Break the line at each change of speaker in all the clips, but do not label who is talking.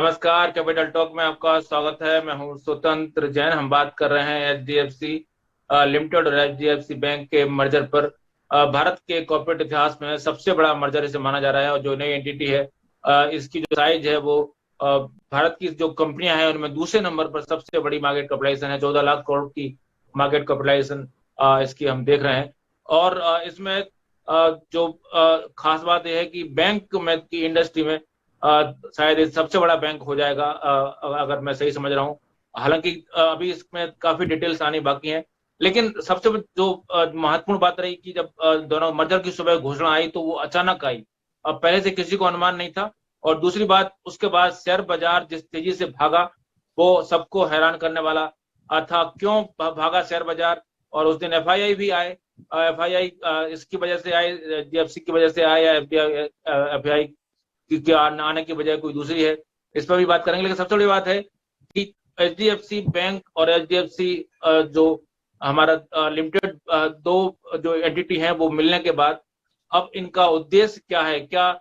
नमस्कार, capital talk में आपका स्वागत है। मैं हूं स्वतंत्र जैन। हम बात कर रहे हैं एचडीएफसी लिमिटेड और एचडीएफसी बैंक के मर्जर पर। भारत के कॉर्पोरेट इतिहास में सबसे बड़ा मर्जर इसे माना जा रहा है और जो नई एंटिटी है, इसकी जो साइज है वो भारत की जो कंपनियां हैं उनमें दूसरे नंबर पर सबसे बड़ी मार्केट कैपिटलाइजेशन है। 14 लाख करोड़ की मार्केट कैपिटलाइजेशन इसकी हम देख रहे हैं। और इसमें जो खास बात यह है कि बैंक में की इंडस्ट्री में शायद ये सबसे बड़ा बैंक हो जाएगा, अगर मैं सही समझ रहा हूँ। हालांकि अभी इसमें काफी डिटेल्स आनी बाकी हैं। लेकिन सबसे जो महत्वपूर्ण बात रही कि जब दोनों मर्जर की सुबह घोषणा आई तो वो अचानक आई। पहले से किसी को अनुमान नहीं था। और दूसरी बात, उसके बाद शेयर बाजार जिस तेजी से भागा वो सबको हैरान करने वाला था। क्यों भागा शेयर बाजार? और उस दिन एफआईआई भी आए। एफआईआई इसकी वजह से आए, डीएफसी की वजह से आए, या एफआईआई क्योंकि आने की बजाय कोई दूसरी है, इस पर भी बात करेंगे। लेकिन सबसे बड़ी बात है कि एचडीएफसी बैंक और एचडीएफसी जो हमारा लिमिटेड, दो जो एंटिटी हैं वो मिलने के बाद अब इनका उद्देश्य क्या है, क्या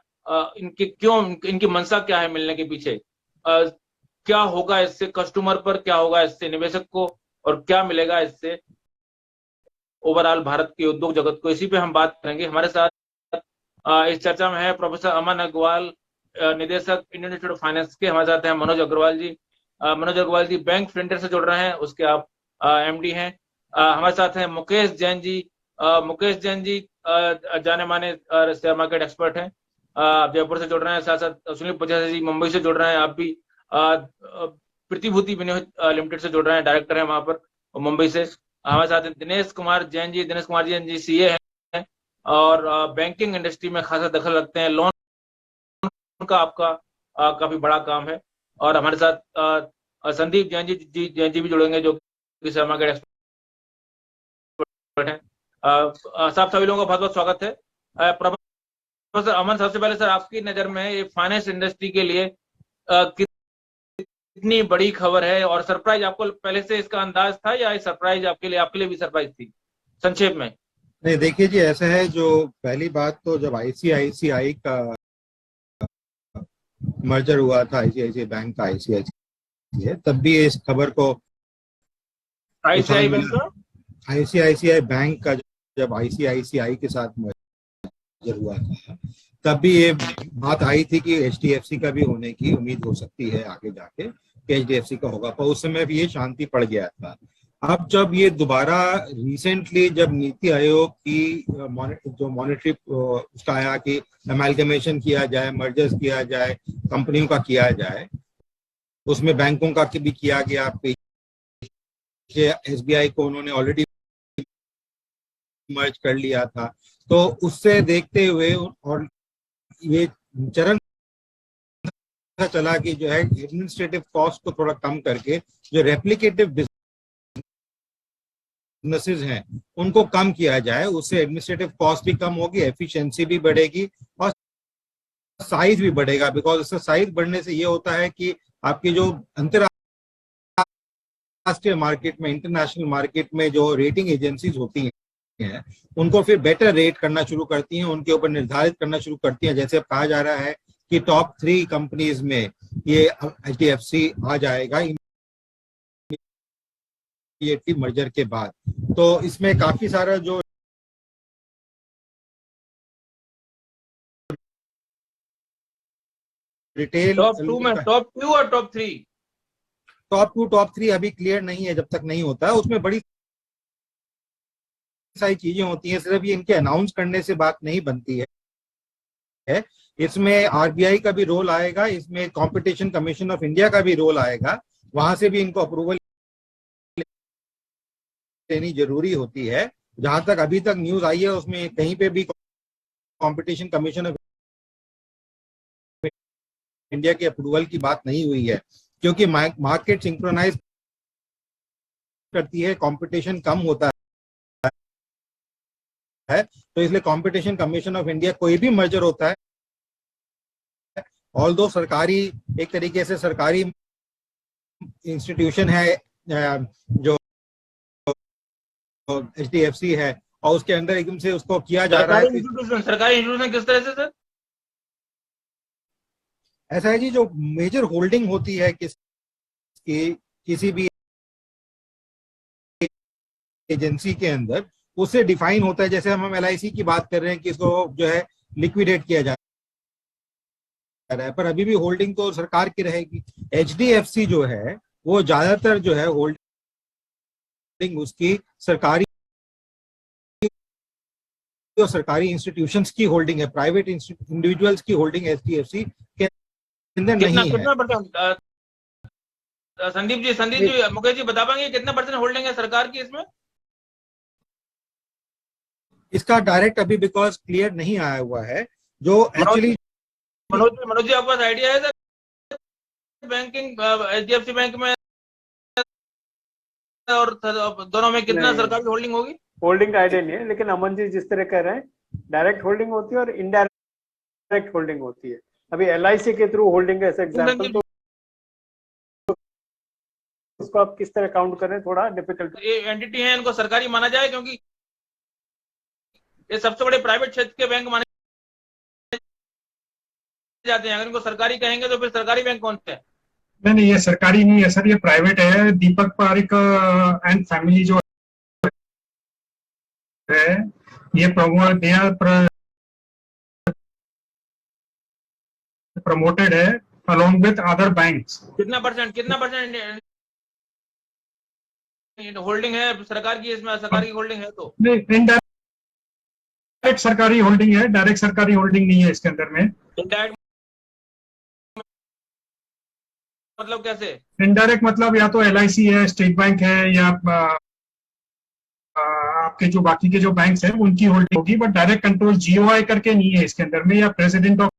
इनकी क्यों इनकी मंशा क्या है मिलने के पीछे, क्या होगा इससे कस्टमर पर, क्या होगा इससे निवेशक को, और क्या मिलेगा इससे ओवरऑल भारत के उद्योग जगत को। इसी पे हम बात करेंगे। हमारे साथ इस चर्चा में है प्रोफेसर अमन अग्रवाल, निदेशक इंडियन इंस्टीट्यूट ऑफ फाइनेंस के। हमारे साथ हैं मनोज अग्रवाल जी। मनोज अग्रवाल जी बैंक फ्रंटियर से जुड़ रहे हैं, उसके आप एमडी हैं। हमारे साथ हैं मुकेश जैन जी। मुकेश जैन जी जाने माने शेयर मार्केट एक्सपर्ट हैं, आप जयपुर से जुड़ रहे हैं। साथ साथ सुनील पचासी जी मुंबई से जुड़ रहे हैं। आप भी प्रतिभूति विनियोग लिमिटेड से जुड़ रहे हैं, डायरेक्टर हैं वहां पर मुंबई से। हमारे साथ हैं दिनेश कुमार जैन जी। दिनेश कुमार जैन जी सीए हैं और बैंकिंग इंडस्ट्री में खासा दखल रखते हैं। लोन का आपका काफी बड़ा काम है। और हमारे साथ संदीप जैन जी भी जुड़ेंगे, जो कि शेयर मार्केट एक्सपर्ट हैं। साहब सभी लोगों का बहुत बहुत स्वागत है। प्रोफेसर अमन, सबसे पहले सर आपकी नजर में ये फाइनेंस इंडस्ट्री के लिए कितनी बड़ी खबर है, और सरप्राइज आपको पहले से इसका अंदाज था, या सरप्राइज आपके लिए भी सरप्राइज थी, संक्षेप में?
नहीं, देखिए जी, ऐसा है। जो पहली बात तो जब आईसीआईसीआई का मर्जर हुआ था, आईसीआईसीआई बैंक का आईसीआईसीआई है, तब भी इस खबर को उछाल
आईसीआई बैंक
मिला।
का?
आईसीआईसीआई बैंक का जब आईसीआईसीआई के साथ मर्जर हुआ था, तब भी ये बात आई थी कि एचडीएफसी का भी होने की उम्मीद हो सकती है आगे जाके, कि एचडीएफसी का होगा, पर उस समय भी ये शांति पड़ गया था। अब जब ये दोबारा रिसेंटली जब नीति आयोग की जो मॉनेटरी उसका आया कि अमेलगमेशन किया जाए, मर्जर्स किया जाए, कंपनियों का किया जाए, उसमें बैंकों का भी किया गया। एसबीआई को उन्होंने ऑलरेडी मर्ज कर लिया था। तो उससे देखते हुए और ये चरण चला कि जो है एडमिनिस्ट्रेटिव कॉस्ट को थोड़ा कम करके जो रेप्लिकेटिव बिजनेसेस हैं उनको कम किया जाए, उससे एडमिनिस्ट्रेटिव कॉस्ट भी कम होगी, एफिशिएंसी भी बढ़ेगी और साइज भी बढ़ेगा। बिकॉज इसका साइज बढ़ने से ये होता है कि आपकी जो अंतरराष्ट्रीय मार्केट में, इंटरनेशनल मार्केट में जो रेटिंग एजेंसीज होती हैं उनको फिर बेटर रेट करना शुरू करती हैं, उनके ऊपर निर्धारित करना शुरू करती हैं। जैसे अब कहा जा रहा है कि टॉप 3 कंपनीज में ये एचडीएफसी आ जाएगा ये मर्जर के बाद। तो इसमें काफी सारा जो रिटेल,
टॉप 2 में टॉप 2 और टॉप 3?
टॉप 3 अभी क्लियर नहीं है, जब तक नहीं होता है उसमें बड़ी सारी चीजें होती हैं। सिर्फ ये इनके अनाउंस करने से बात नहीं बनती है। इसमें आरबीआई का भी रोल आएगा, इसमें कंपटीशन कमीशन ऑफ इंडिया का भी रोल आएगा, वहां से भी इनको अप्रूवल लेनी जरूरी होती है। जहां तक अभी तक न्यूज आई है उसमें कहीं पे भी कंपटीशन कमीशन ऑफ इंडिया के अप्रूवल की बात नहीं हुई है, क्योंकि मार्केट सिंक्रोनाइज करती है, कंपटीशन कम होता है। तो इसलिए कंपटीशन कमीशन ऑफ इंडिया कोई भी मर्जर होता है, ऑल दो सरकारी, एक तरीके से सरकारी इंस्टीट्यूशन है जो एचडीएफसी है, और उसके अंदर एकदम से उसको किया जा रहा है।
सरकारी इंस्टीट्यूशन किस तरह से सर?
ऐसा है जी, जो मेजर होल्डिंग होती है किसी भी एजेंसी के अंदर, उससे डिफाइन होता है। जैसे हम LIC की बात कर रहे हैं कि इसको जो है लिक्विडेट किया जा रहा है, पर अभी भी होल्डिंग तो सरकार की रहेगी। HDFC जो है वो ज्यादातर जो है होल्डिंग उसकी सरकारी और सरकारी इंस्टीट्यूशंस की होल्डिंग है, प्राइवेट इंडिविजुअल्स की होल्डिंग HDFC के अंदर
कितना
नहीं है।
कितना परसेंट? संदीप जी, मुकेश जी बता पाएंगे कितना परसेंट होल्डिंग है सरकार की इसमें?
इसका डायरेक्ट अभी बिकॉज क्लियर नहीं आया हुआ है, जो
मनोज
एक्चुअली
मनोज जी, आपके पास आइडिया है सर बैंकिंग HDFC बैंक में और दोनों में कितना
नहीं,
सरकार की होल्डिंग होगी?
होल्डिंग का आइडिया नहीं है, लेकिन अमन जी जिस तरह कह रहे हैं, डायरेक्ट होल्डिंग होती है और इनडायरेक्ट होल्डिंग होती है। अभी LIC के थ्रू होल्डिंग है एग्जाम्पल, तो उसको आप किस तरह काउंट करें थोड़ा डिफिकल्ट।
ये एंटिटी है, इनको सरकारी माना जाए, क्योंकि ये सबसे बड़े प्राइवेट क्षेत्र के बैंक माने जाते हैं। अगर इनको सरकारी कहेंगे तो फिर सरकारी बैंक कौन से है?
नहीं, ये सरकारी नहीं है सर, ये प्राइवेट है। दीपक पारेख एंड फैमिली जो है, ये दे आर प्रमोटेड है अलोंग विथ अदर बैंक्स।
कितना परसेंट होल्डिंग है सरकार की इसमें? सरकार की होल्डिंग है तो
इनडायरेक्ट सरकारी होल्डिंग है, डायरेक्ट सरकारी होल्डिंग नहीं है इसके अंदर में।
इनडायरेक्ट मतलब कैसे?
इनडायरेक्ट मतलब या तो LIC है, स्टेट बैंक है, या आपके जो बाकी के जो बैंक्स हैं उनकी होल्डिंग होगी, बट डायरेक्ट कंट्रोल GOI करके नहीं है इसके अंदर में, या प्रेसिडेंट ऑफ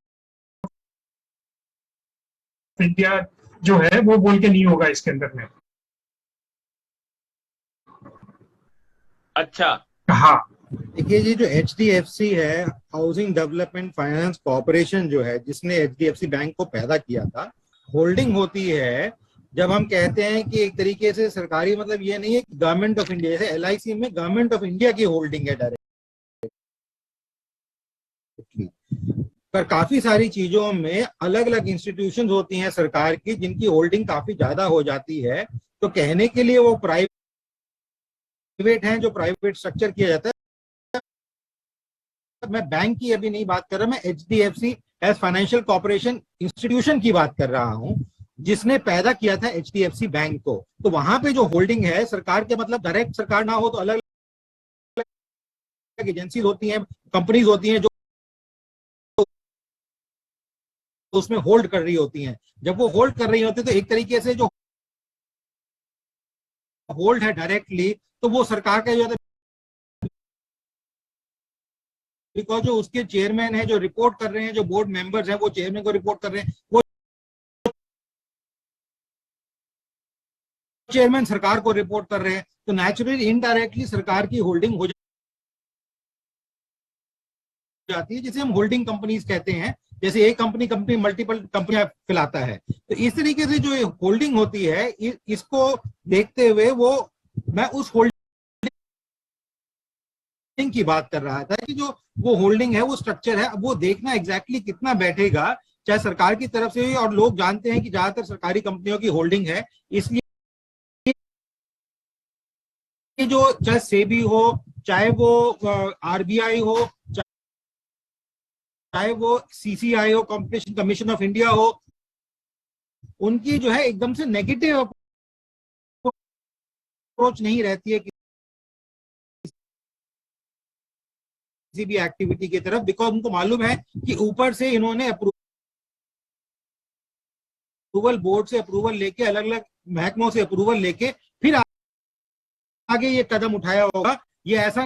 इंडिया जो है वो बोल के नहीं होगा इसके अंदर में।
अच्छा,
हाँ,
देखिए जी, जो HDFC है, हाउसिंग डेवलपमेंट फाइनेंस कॉर्पोरेशन जो है, जिसने HDFC बैंक को पैदा किया था, होल्डिंग होती है। जब हम कहते हैं कि एक तरीके से सरकारी, मतलब ये नहीं है कि गवर्नमेंट ऑफ इंडिया, जैसे LIC में गवर्नमेंट ऑफ इंडिया की होल्डिंग है डायरेक्टली, पर काफी सारी चीजों में अलग अलग इंस्टीट्यूशंस होती हैं सरकार की जिनकी होल्डिंग काफी ज्यादा हो जाती है। तो कहने के लिए वो प्राइवेट हैं, जो प्राइवेट स्ट्रक्चर किया जाता है। मैं बैंक की अभी नहीं बात कर रहा, मैं HDFC as financial corporation institution की बात कर रहा हूं, जिसने पैदा किया था HDFC बैंक को। तो वहां पे जो होल्डिंग है सरकार के, मतलब डायरेक्ट सरकार ना हो तो अलग अलग एजेंसीज होती हैं, कंपनीज होती हैं जो उसमें होल्ड कर रही होती हैं। जब वो होल्ड कर रही होती है तो एक तरीके से जो होल्ड है डायरेक्टली, तो वो सरकार का जो है, बिकॉज जो उसके चेयरमैन है जो रिपोर्ट कर रहे हैं, जो बोर्ड मेंबर्स हैं वो चेयरमैन को रिपोर्ट कर रहे हैं, वो चेयरमैन सरकार को रिपोर्ट कर रहे हैं। तो नेचुरली इनडायरेक्टली सरकार की होल्डिंग हो जाती है, जिसे हम होल्डिंग कंपनीज कहते हैं। जैसे एक कंपनी मल्टीपल कंपनियां फैलाता है, तो इस तरीके से जो होल्डिंग होती है, इसको देखते हुए मैं उस होल्डिंग की बात कर रहा था कि जो वो होल्डिंग है, वो स्ट्रक्चर है, वो देखना एग्जैक्टली कितना बैठेगा, चाहे सरकार की तरफ से। और लोग जानते हैं कि ज्यादातर सरकारी कंपनियों की होल्डिंग है, इसलिए जो चाहे सेबी हो, चाहे वो RBI हो, चाहे वो CCI हो, कॉम्पिटिशन कमीशन ऑफ इंडिया हो, उनकी जो है एकदम से नेगेटिव अप्रोच नहीं रहती है किसी भी एक्टिविटी की तरफ, बिकॉज उनको मालूम है कि ऊपर से इन्होंने अप्रूवल बोर्ड से अप्रूवल लेके, अलग अलग महकमों से अप्रूवल लेके फिर आगे ये कदम उठाया होगा। ये ऐसा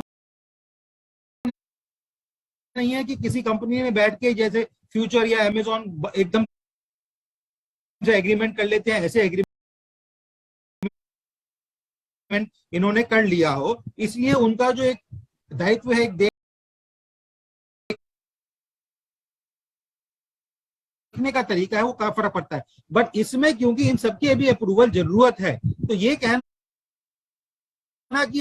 नहीं है कि किसी कंपनी ने बैठ के, जैसे फ्यूचर या अमेजॉन एकदम से एग्रीमेंट कर लेते हैं, ऐसे एग्रीमेंट इन्होंने कर लिया हो। इसलिए उनका जो एक दायित्व है, एक देखने का तरीका है, वो काफी फर्क पड़ता है। बट इसमें क्योंकि इन सबकी अभी अप्रूवल जरूरत है, तो ये कहना कि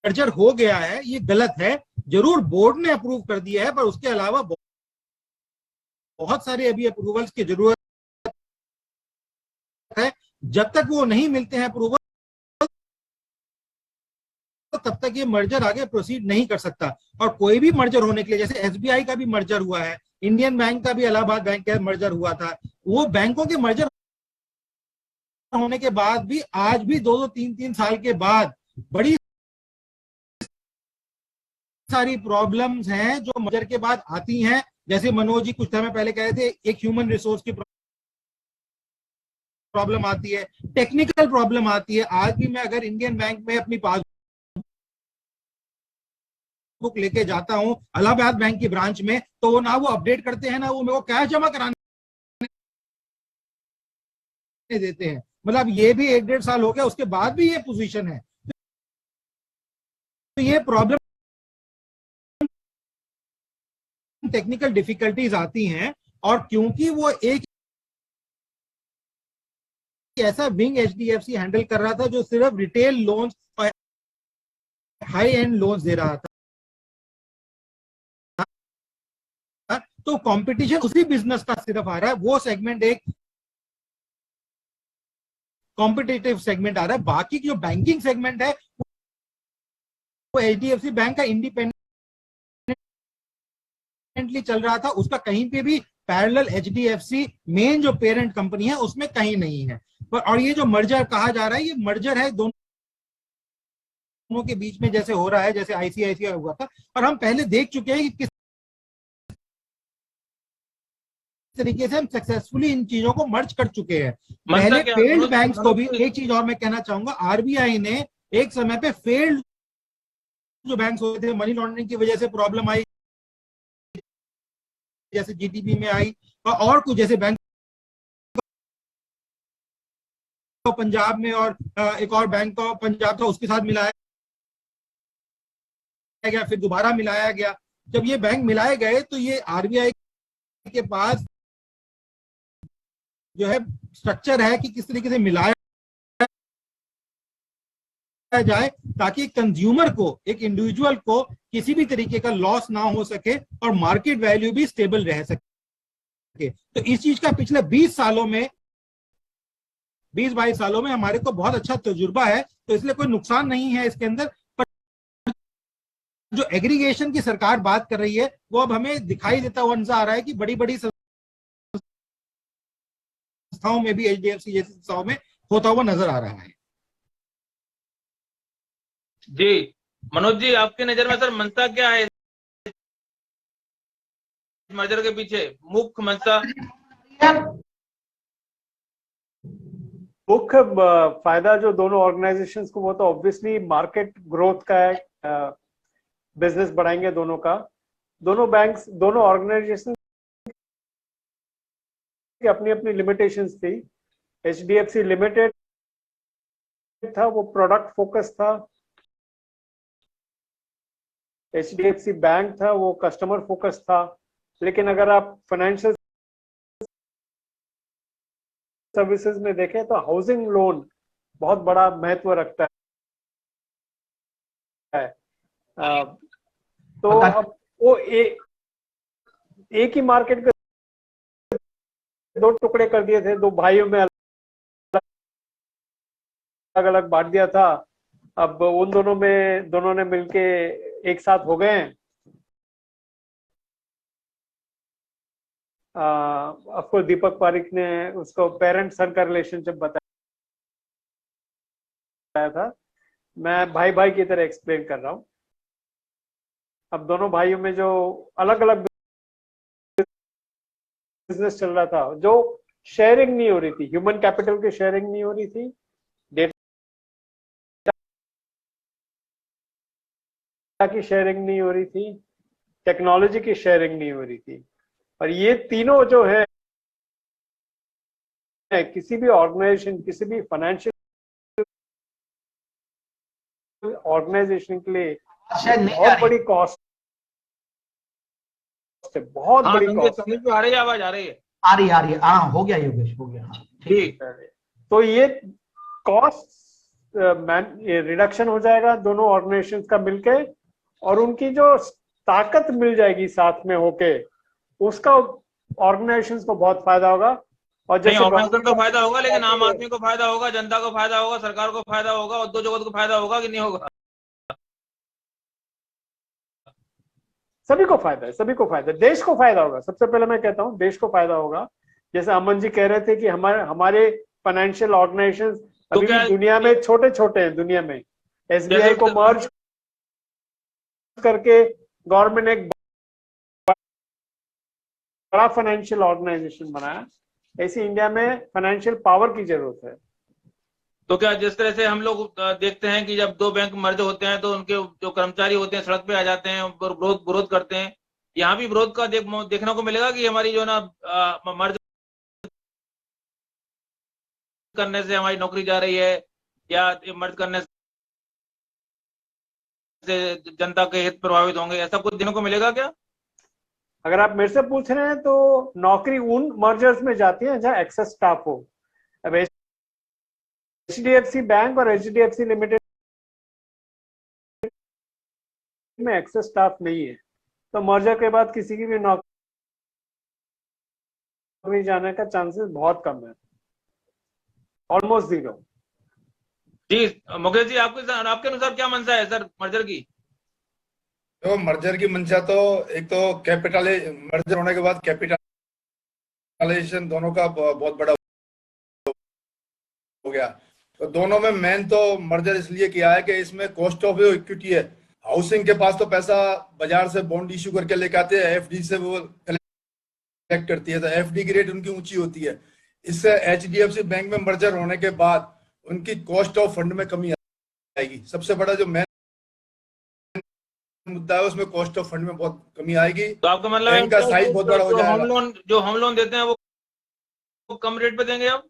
मर्जर हो गया है, ये गलत है। जरूर बोर्ड ने अप्रूव कर दिया है, पर उसके अलावा बहुत सारे अभी अप्रूवल्स की जरूरत है। जब तक वो नहीं मिलते हैं अप्रूवल, तब तक ये मर्जर आगे प्रोसीड नहीं कर सकता। और कोई भी मर्जर होने के लिए, जैसे एसबीआई का भी मर्जर हुआ है, इंडियन बैंक का भी इलाहाबाद बैंक का मर्जर हुआ था, वो बैंकों के मर्जर होने के बाद भी आज भी 2-3 साल के बाद बड़ी सारी प्रॉब्लम्स हैं जो मर्जर के बाद आती हैं। जैसे मनोज जी कुछ समय पहले कह रहे थे, एक ह्यूमन रिसोर्स की प्रॉब्लम आती है, टेक्निकल प्रॉब्लम आती है। आज भी मैं अगर इंडियन बैंक में अपनी पासबुक लेके जाता हूं इलाहाबाद बैंक की ब्रांच में, तो वो ना वो अपडेट करते हैं, ना वो मेरे को कैश जमा कराने देते हैं। मतलब ये भी 1-1.5 साल हो गया, उसके बाद भी ये पोजीशन है। तो ये प्रॉब्लम, टेक्निकल डिफिकल्टीज आती हैं। और क्योंकि वो एक ऐसा विंग एचडीएफसी हैंडल कर रहा था जो सिर्फ रिटेल लोन्स और हाई एंड लोन्स दे रहा था, तो कंपटीशन उसी बिजनेस का सिर्फ आ रहा है। वो सेगमेंट एक कॉम्पिटिटिव सेगमेंट आ रहा है। बाकी जो बैंकिंग सेगमेंट है वो एचडीएफसी बैंक का इंडिपेंडेंटली चल रहा था, उसका कहीं पे भी पैरेलल एचडीएफसी मेन जो पेरेंट कंपनी है उसमें कहीं नहीं है। और ये जो मर्जर कहा जा रहा है, ये मर्जर है दोनों के बीच में, जैसे हो रहा है, जैसे आईसीआईसीआई हुआ था। और हम पहले देख चुके हैं कि किस तरीके से हम सक्सेसफुली इन चीजों को मर्ज कर चुके हैं। पहले फेल्ड बैंक्स को भी, एक चीज और मैं कहना चाहूंगा, आरबीआई ने एक समय पे फेल्ड जो बैंक्स होते थे, मनी लॉन्ड्रिंग की वजह से प्रॉब्लम आई, जैसे जीटीबी में आई, और कुछ जैसे बैंक पंजाब में, और एक और बैंक ऑफ पंजाब था, उसके साथ मिलाया गया, फिर दोबारा मिलाया गया। जब ये बैंक मिलाए गए तो ये आरबीआई के पास जो है स्ट्रक्चर है कि किस तरीके से मिलाया जाए ताकि कंज्यूमर को, एक इंडिविजुअल को किसी भी तरीके का लॉस ना हो सके और मार्केट वैल्यू भी स्टेबल रह सके। तो इस चीज का पिछले 20-22 सालों में हमारे को बहुत अच्छा तजुर्बा है, तो इसलिए कोई नुकसान नहीं है इसके अंदर। पर जो एग्रीगेशन की सरकार बात कर रही है, वो अब हमें दिखाई देता हुआ नजर आ रहा है कि बड़ी बड़ी संस्थाओं में भी, एचडीएफसी जैसी संस्थाओं में होता हुआ नजर आ रहा है।
जी मनोज जी, आपकी नजर में सर मंशा क्या है मर्जर के पीछे, मुख्य मंशा?
मुख्य फायदा जो दोनों ऑर्गेनाइजेशंस को, वो तो ऑब्वियसली मार्केट ग्रोथ का है, बिजनेस बढ़ाएंगे दोनों का। दोनों बैंक्स, दोनों ऑर्गेनाइजेशन की अपनी अपनी लिमिटेशंस थी। एचडीएफसी लिमिटेड था, वो प्रोडक्ट फोकस था। एचडीएफसी बैंक था, वो कस्टमर फोकस था। लेकिन अगर आप फाइनेंशियल सर्विसेज में देखें तो हाउसिंग लोन बहुत बड़ा महत्व रखता है। तो अब वो एक ही मार्केट के दो टुकड़े कर दिए थे, दो भाइयों में अलग अलग बांट दिया था। अब उन दोनों ने मिलके एक साथ हो गए हैं। ऑफकोर्स दीपक पारिक ने उसको पेरेंट सन का रिलेशनशिप बताया था। मैं भाई भाई की तरह एक्सप्लेन कर रहा हूं। अब दोनों भाइयों में जो अलग अलग बिजनेस चल रहा था, जो शेयरिंग नहीं हो रही थी, ह्यूमन कैपिटल की शेयरिंग नहीं हो रही थी, डेटा की शेयरिंग नहीं हो रही थी, टेक्नोलॉजी की शेयरिंग नहीं हो रही थी। और ये तीनों जो है किसी भी ऑर्गेनाइजेशन, किसी भी फाइनेंशियल ऑर्गेनाइजेशन के लिए बहुत बड़ी कॉस्ट है, बहुत बड़ी कॉस्ट।
समझ में आ रही है, आवाज आ रही है?
आ रही है। हाँ, हो गया योगेश, हो गया।
ठीक।
तो ये कॉस्ट रिडक्शन हो जाएगा दोनों ऑर्गेनाइजेशंस का मिलके, और उनकी जो ताकत मिल जाएगी साथ में होके, उसका ऑर्गेनाइजेशंस को बहुत फायदा होगा। और
नहीं,
जैसे
ऑर्गेनाइजेशन को फायदा होगा, लेकिन आम आदमी को फायदा होगा, जनता को फायदा होगा, सरकार को फायदा होगा, उद्योग जगत को फायदा होगा कि नहीं होगा?
सभी को फायदा है, सभी को फायदा है, देश को फायदा होगा। सबसे पहले मैं कहता हूँ देश को फायदा होगा। जैसे अमन जी कह रहे थे कि हमारे फाइनेंशियल ऑर्गेनाइजेशंस अभी भी दुनिया में छोटे छोटे हैं। दुनिया में एसबीआई को मर्ज करके गवर्नमेंट ने एक बड़ा फाइनेंशियल ऑर्गेनाइजेशन बनाया। ऐसी इंडिया में फाइनेंशियल पावर की जरूरत है।
तो क्या जिस तरह से हम लोग देखते हैं कि जब दो बैंक मर्ज होते हैं तो उनके जो कर्मचारी होते हैं सड़क पे आ जाते हैं और विरोध करते हैं, यहाँ भी विरोध का देखने को मिलेगा कि हमारी जो ना मर्ज करने से हमारी नौकरी जा रही है, या मर्ज करने से जनता के हित प्रभावित होंगे, ऐसा कुछ देखने को मिलेगा क्या?
अगर आप मेरे से पूछ रहे हैं तो नौकरी उन मर्जर्स में जाती है जहां एक्सेस स्टाफ हो। अब एचडीएफसी बैंक और एचडीएफसी लिमिटेड में एक्सेस स्टाफ नहीं है, तो मर्जर के बाद किसी की भी नौकरी जाने का चांसेस बहुत कम है, ऑलमोस्ट जीरो।
जी मुकेश जी, आपके अनुसार क्या मंशा है सर मर्जर की?
तो मर्जर की मंशा तो एक तो मर्जर होने के बाद कैपिटलाइजेशन दोनों का बहुत बड़ा हो गया। तो दोनों में मेन तो मर्जर इसलिए किया है कि इसमें कॉस्ट ऑफ इक्विटी है। हाउसिंग के पास तो पैसा बाजार से बॉन्ड इश्यू करके लेके आते हैं, एफडी से वो कलेक्ट करती है, तो एफडी की रेट उनकी ऊंची होती है। इससे एचडीएफसी बैंक में मर्जर होने के बाद उनकी कॉस्ट ऑफ फंड में कमी आएगी। सबसे बड़ा जो मेन मुद्दा है उसमें कॉस्ट ऑफ फंड में बहुत कमी आएगी।
तो आपका मतलब
बैंक का साइज बहुत बड़ा हो जाएगा।
जो होम लोन देते हैं वो कम रेट पे देंगे अब?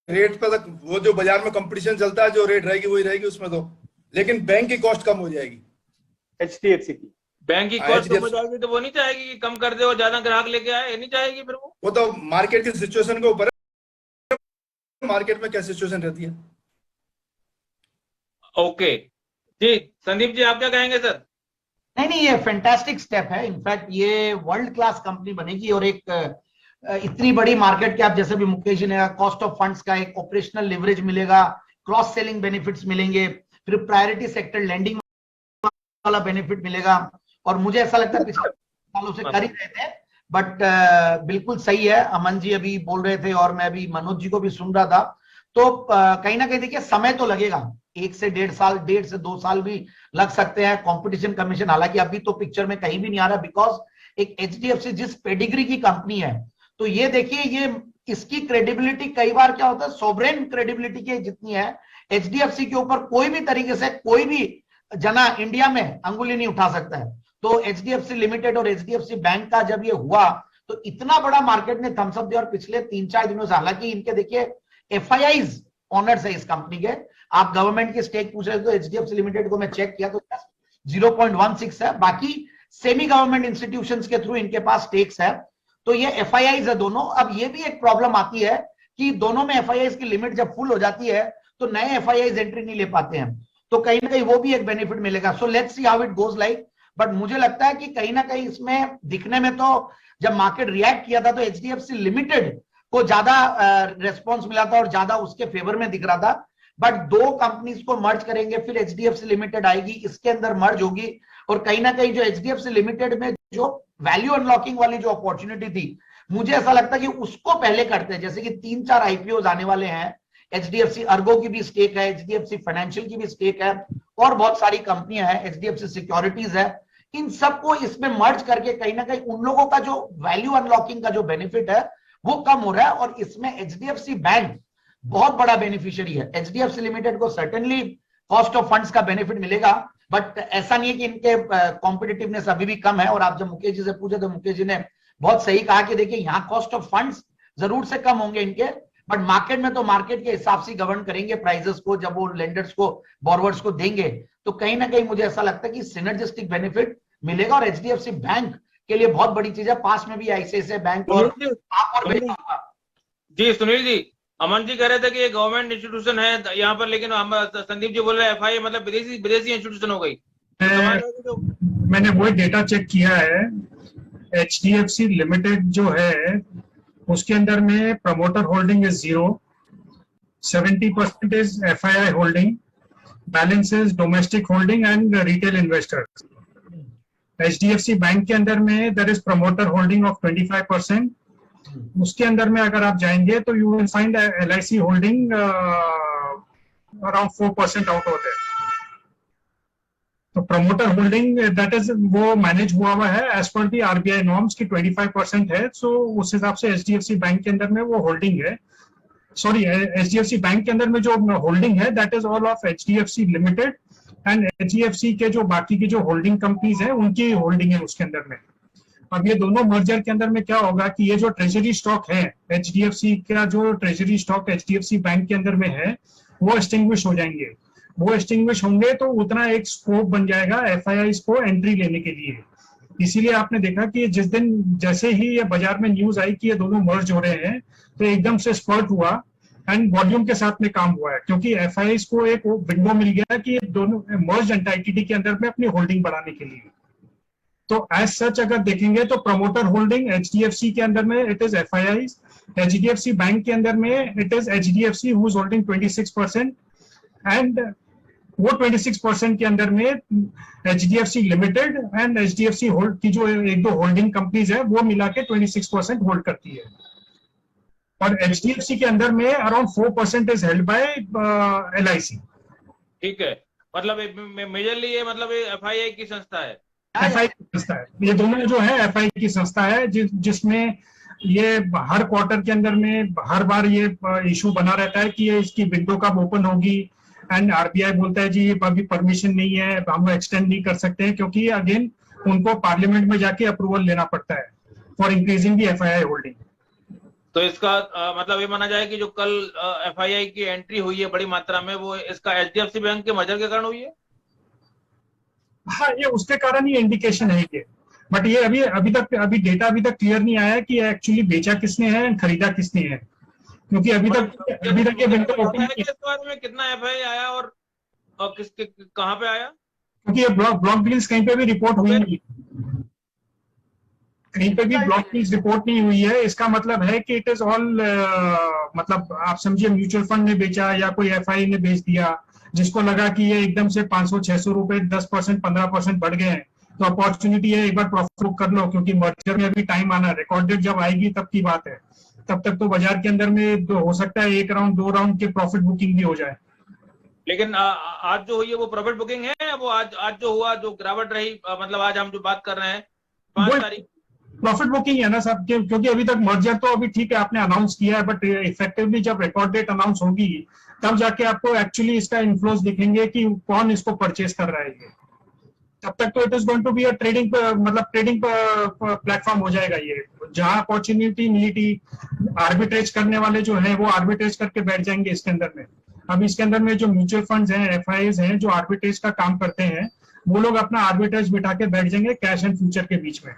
रेट पे तक वो जो बाजार में कंपटीशन चलता है, जो रेट रहेगी वही रहेगी उसमें तो, लेकिन बैंक की कॉस्ट कम हो जाएगी।
एचडीएफसी की
बैंक की कॉस्ट कम हो जाएगी तो वो नहीं चाहेगी कि कम कर दे और ज्यादा ग्राहक लेके आए, नहीं चाहेगी फिर वो
तो मार्केट की सिचुएशन के ऊपर है, मार्केट में क्या सिचुएशन रहती है।
ओके जी, संदीप जी आप क्या कहेंगे सर?
नहीं, ये फैंटास्टिक स्टेप है। इनफैक्ट ये वर्ल्ड क्लास कंपनी बनेगी और एक इतनी बड़ी मार्केट के, आप जैसे भी मुकेश जी ने, कॉस्ट ऑफ फंड्स का एक ऑपरेशनल लिवरेज मिलेगा, क्रॉस सेलिंग बेनिफिट्स मिलेंगे, फिर प्रायोरिटी सेक्टर लैंडिंग वाला बेनिफिट मिलेगा। और मुझे ऐसा लगता है पिछले सालों से कर ही रहे थे, बट बिल्कुल सही है। अमन जी अभी बोल रहे थे और मैं अभी मनोज जी को भी सुन रहा था, तो कहीं ना कहीं देखिए समय तो लगेगा, 1 से 1.5 साल, 1.5 से 2 साल भी लग सकते हैं। कंपटीशन कमीशन हालांकि अभी तो पिक्चर में कहीं भी नहीं आ रहा, बिकॉज एक एचडीएफसी जिस पेडिग्री की कंपनी है, तो ये देखिए ये इसकी क्रेडिबिलिटी कई बार क्या होता है, सोवरेन क्रेडिबिलिटी की जितनी है, एचडीएफसी के ऊपर कोई भी तरीके से कोई भी जना इंडिया में अंगुली नहीं उठा सकता है। तो एचडीएफसी लिमिटेड और एचडीएफसी बैंक का जब ये हुआ तो इतना बड़ा मार्केट ने थम्सअप दिया। और पिछले 3-4 दिनों से हालांकि इनके देखिए एफआईआईज ऑनर्स है इस कंपनी के। आप गवर्नमेंट के स्टेक पूछ रहे हो तो एचडीएफसी लिमिटेड को मैं चेक किया तो 0.16 है, बाकी सेमी गवर्नमेंट इंस्टीट्यूशंस के थ्रू इनके पास स्टेक्स है। तो ये एफआईआईज है दोनों। अब ये भी एक प्रॉब्लम आती है कि दोनों में एफआईआईज की लिमिट जब फुल हो जाती है तो नए एफआईआईज एंट्री नहीं ले पाते हैं, तो कहीं ना कहीं वो भी एक बेनिफिट मिलेगा। सो let's see how it goes like. But मुझे लगता है कि कहीं ना कहीं इसमें दिखने में तो जब मार्केट रिएक्ट किया था तो एचडीएफसी लिमिटेड को ज्यादा रेस्पॉन्स मिला था और ज्यादा उसके फेवर में दिख रहा था। बट दो कंपनीज को मर्ज करेंगे, फिर एचडीएफसी लिमिटेड आएगी, इसके अंदर मर्ज होगी, और कहीं ना कहीं जो एचडीएफसी लिमिटेड में जो वैल्यू अनलॉकिंग वाली जो अपॉर्चुनिटी थी, मुझे ऐसा लगता है कि उसको पहले करते हैं। जैसे कि 3-4 आईपीओ आने वाले हैं, एचडीएफसी अर्गो की भी स्टेक है, एचडीएफसी फाइनेंशियल की भी स्टेक है, और बहुत सारी कंपनियां हैं, एचडीएफसी सिक्योरिटीज है। इन सबको इसमें मर्ज करके कहीं ना कहीं उन लोगों का जो वैल्यू अनलॉकिंग का जो बेनिफिट है वो कम हो रहा है, और इसमें एचडीएफसी बैंक बहुत बड़ा बेनिफिशियरी है। एचडीएफसी लिमिटेड को सर्टेनली कॉस्ट ऑफ फंड्स का बेनिफिट मिलेगा, बट ऐसा नहीं है कि इनके कॉम्पिटिटिवनेस अभी भी कम है। और आप जब मुकेश जी से पूछे तो मुकेश जी ने बहुत सही कहा कि देखिए यहाँ कॉस्ट ऑफ फंड्स जरूर से कम होंगे इनके, बट मार्केट में तो मार्केट के हिसाब से गवर्न करेंगे प्राइजेस को, जब वो लेंडर्स को, बोरोवर्स को देंगे, तो कहीं ना कहीं मुझे ऐसा लगता है कि सिनर्जिस्टिक बेनिफिट मिलेगा। और एचडीएफसी बैंक के लिए बहुत बड़ी चीज है, पास में भी आईसीआईसीआई बैंक और
जी सुनील जी, अमन जी कह रहे थे कि ये गवर्नमेंट इंस्टीट्यूशन है यहाँ पर, लेकिन हम संदीप जी बोल रहे हैं एफआई मतलब विदेशी इंस्टीट्यूशन हो गई।
मैंने वो डेटा चेक किया है, HDFC लिमिटेड जो है उसके अंदर में promoter holding is 0, 70% is FII holding, balance is domestic holding and retail investors. HDFC bank के अंदर में there is promoter holding of 25%। उसके अंदर में अगर आप जाएंगे तो you will find LIC holding around 4% out of that. तो प्रमोटर होल्डिंग दैट इज वो मैनेज हुआ है एज पर दी RBI नॉर्म्स की 25% है। सो उस हिसाब से HDFC बैंक के अंदर में वो होल्डिंग है, सॉरी HDFC बैंक के अंदर में जो होल्डिंग है that is all of HDFC limited and HDFC के जो बाकी की जो होल्डिंग कंपनीज है उनकी होल्डिंग है उसके अंदर में। अब ये दोनों मर्जर के अंदर में क्या होगा कि ये जो ट्रेजरी स्टॉक है HDFC का, जो ट्रेजरी स्टॉक HDFC बैंक के अंदर में है वो एक्सटिंग्विश हो जाएंगे। वो एक्सटिंग्विश होंगे तो उतना एक स्कोप बन जाएगा FIIs को एंट्री लेने के लिए। इसीलिए आपने देखा कि जिस दिन जैसे ही ये बाजार में न्यूज आई कि ये दोनों मर्ज हो रहे हैं तो एकदम से स्पर्ट हुआ एंड वॉल्यूम के साथ में काम हुआ है, क्योंकि FIIs को एक विंडो मिल गया कि ये दोनों मर्ज एंटाइटी के अंदर में अपनी होल्डिंग बढ़ाने के लिए। तो एज सच अगर देखेंगे तो प्रमोटर होल्डिंग HDFC के अंदर में it is FIIs, HDFC bank के अंदर में it is HDFC who is holding 26% and वो 26% के अंदर में HDFC limited and HDFC hold की जो एक दो होल्डिंग कंपनीज है वो मिला के 26% होल्ड करती है। और HDFC के अंदर में around 4% is held by LIC।
ठीक है, मतलब मेजरली ये मतलब FII की संस्था है।
FII की संस्था है, ये दोनों जो है FII की संस्था है जिसमें ये हर क्वार्टर के अंदर में हर बार ये इशू बना रहता है कि ये इसकी विंडो कब ओपन होगी एंड RBI बोलता है जी अभी परमिशन नहीं है, हम एक्सटेंड नहीं कर सकते हैं, क्योंकि अगेन उनको पार्लियामेंट में जाके अप्रूवल लेना पड़ता है for increasing the FII holding.
तो इसका मतलब ये माना जाए कि जो कल FII की एंट्री हुई है बड़ी मात्रा में वो इसका HDFC बैंक के मर्जर के कारण हुई है।
हाँ, ये उसके कारण ही इंडिकेशन है ये, बट ये अभी डेटा अभी तक क्लियर नहीं आया कि एक्चुअली बेचा किसने है एंड खरीदा किसने है, क्योंकि अभी तक ये विंडो ओपन नहीं है।
इस बारे में कितना FII आया और किसके कहाँ पे आया,
क्योंकि ये ब्लॉक डील्स कहीं पे भी रिपोर्ट हुई नहीं, कहीं पे भी ब्लॉक डील्स रिपोर्ट नहीं हुई है। इसका मतलब है कि इट इज ऑल मतलब आप समझिए म्यूचुअल फंड ने बेचा या कोई FII ने बेच दिया, जिसको लगा कि ये एकदम से 500-600 रुपए 10% 15% बढ़ गए हैं तो अपॉर्चुनिटी है, एक बार प्रॉफिट बुक कर लो, क्योंकि मर्जर में अभी टाइम आना, रिकॉर्ड डेट जब आएगी तब की बात है। तब तक तो बाजार के अंदर में तो हो सकता है 1 राउंड 2 राउंड के प्रॉफिट बुकिंग भी हो जाए।
लेकिन आज जो हुई है वो प्रॉफिट बुकिंग है। वो आज जो हुआ, जो गिरावट रही, मतलब आज हम जो बात कर रहे हैं 5 तारीख,
प्रॉफिट बुकिंग है ना सब, क्योंकि अभी तक मर्जर तो अभी ठीक है आपने अनाउंस किया है, बट इफेक्टिवली जब रिकॉर्ड डेट अनाउंस होगी तब जाके आपको एक्चुअली इसका इन्फ्लोज दिखेंगे कि कौन इसको परचेज कर रहा है। तब तक तो it is going to be a trading platform हो जाएगा ये, जहां अपॉर्चुनिटी मिली थी आर्बिट्रेज करने वाले जो है वो आर्बिट्रेज करके बैठ जाएंगे इसके अंदर में। अब इसके अंदर में जो म्यूचुअल फंड्स हैं, FIIs हैं जो आर्बिट्रेज का काम करते हैं, वो लोग अपना आर्बिट्रेज बिठा के बैठ जाएंगे कैश एंड फ्यूचर के बीच में।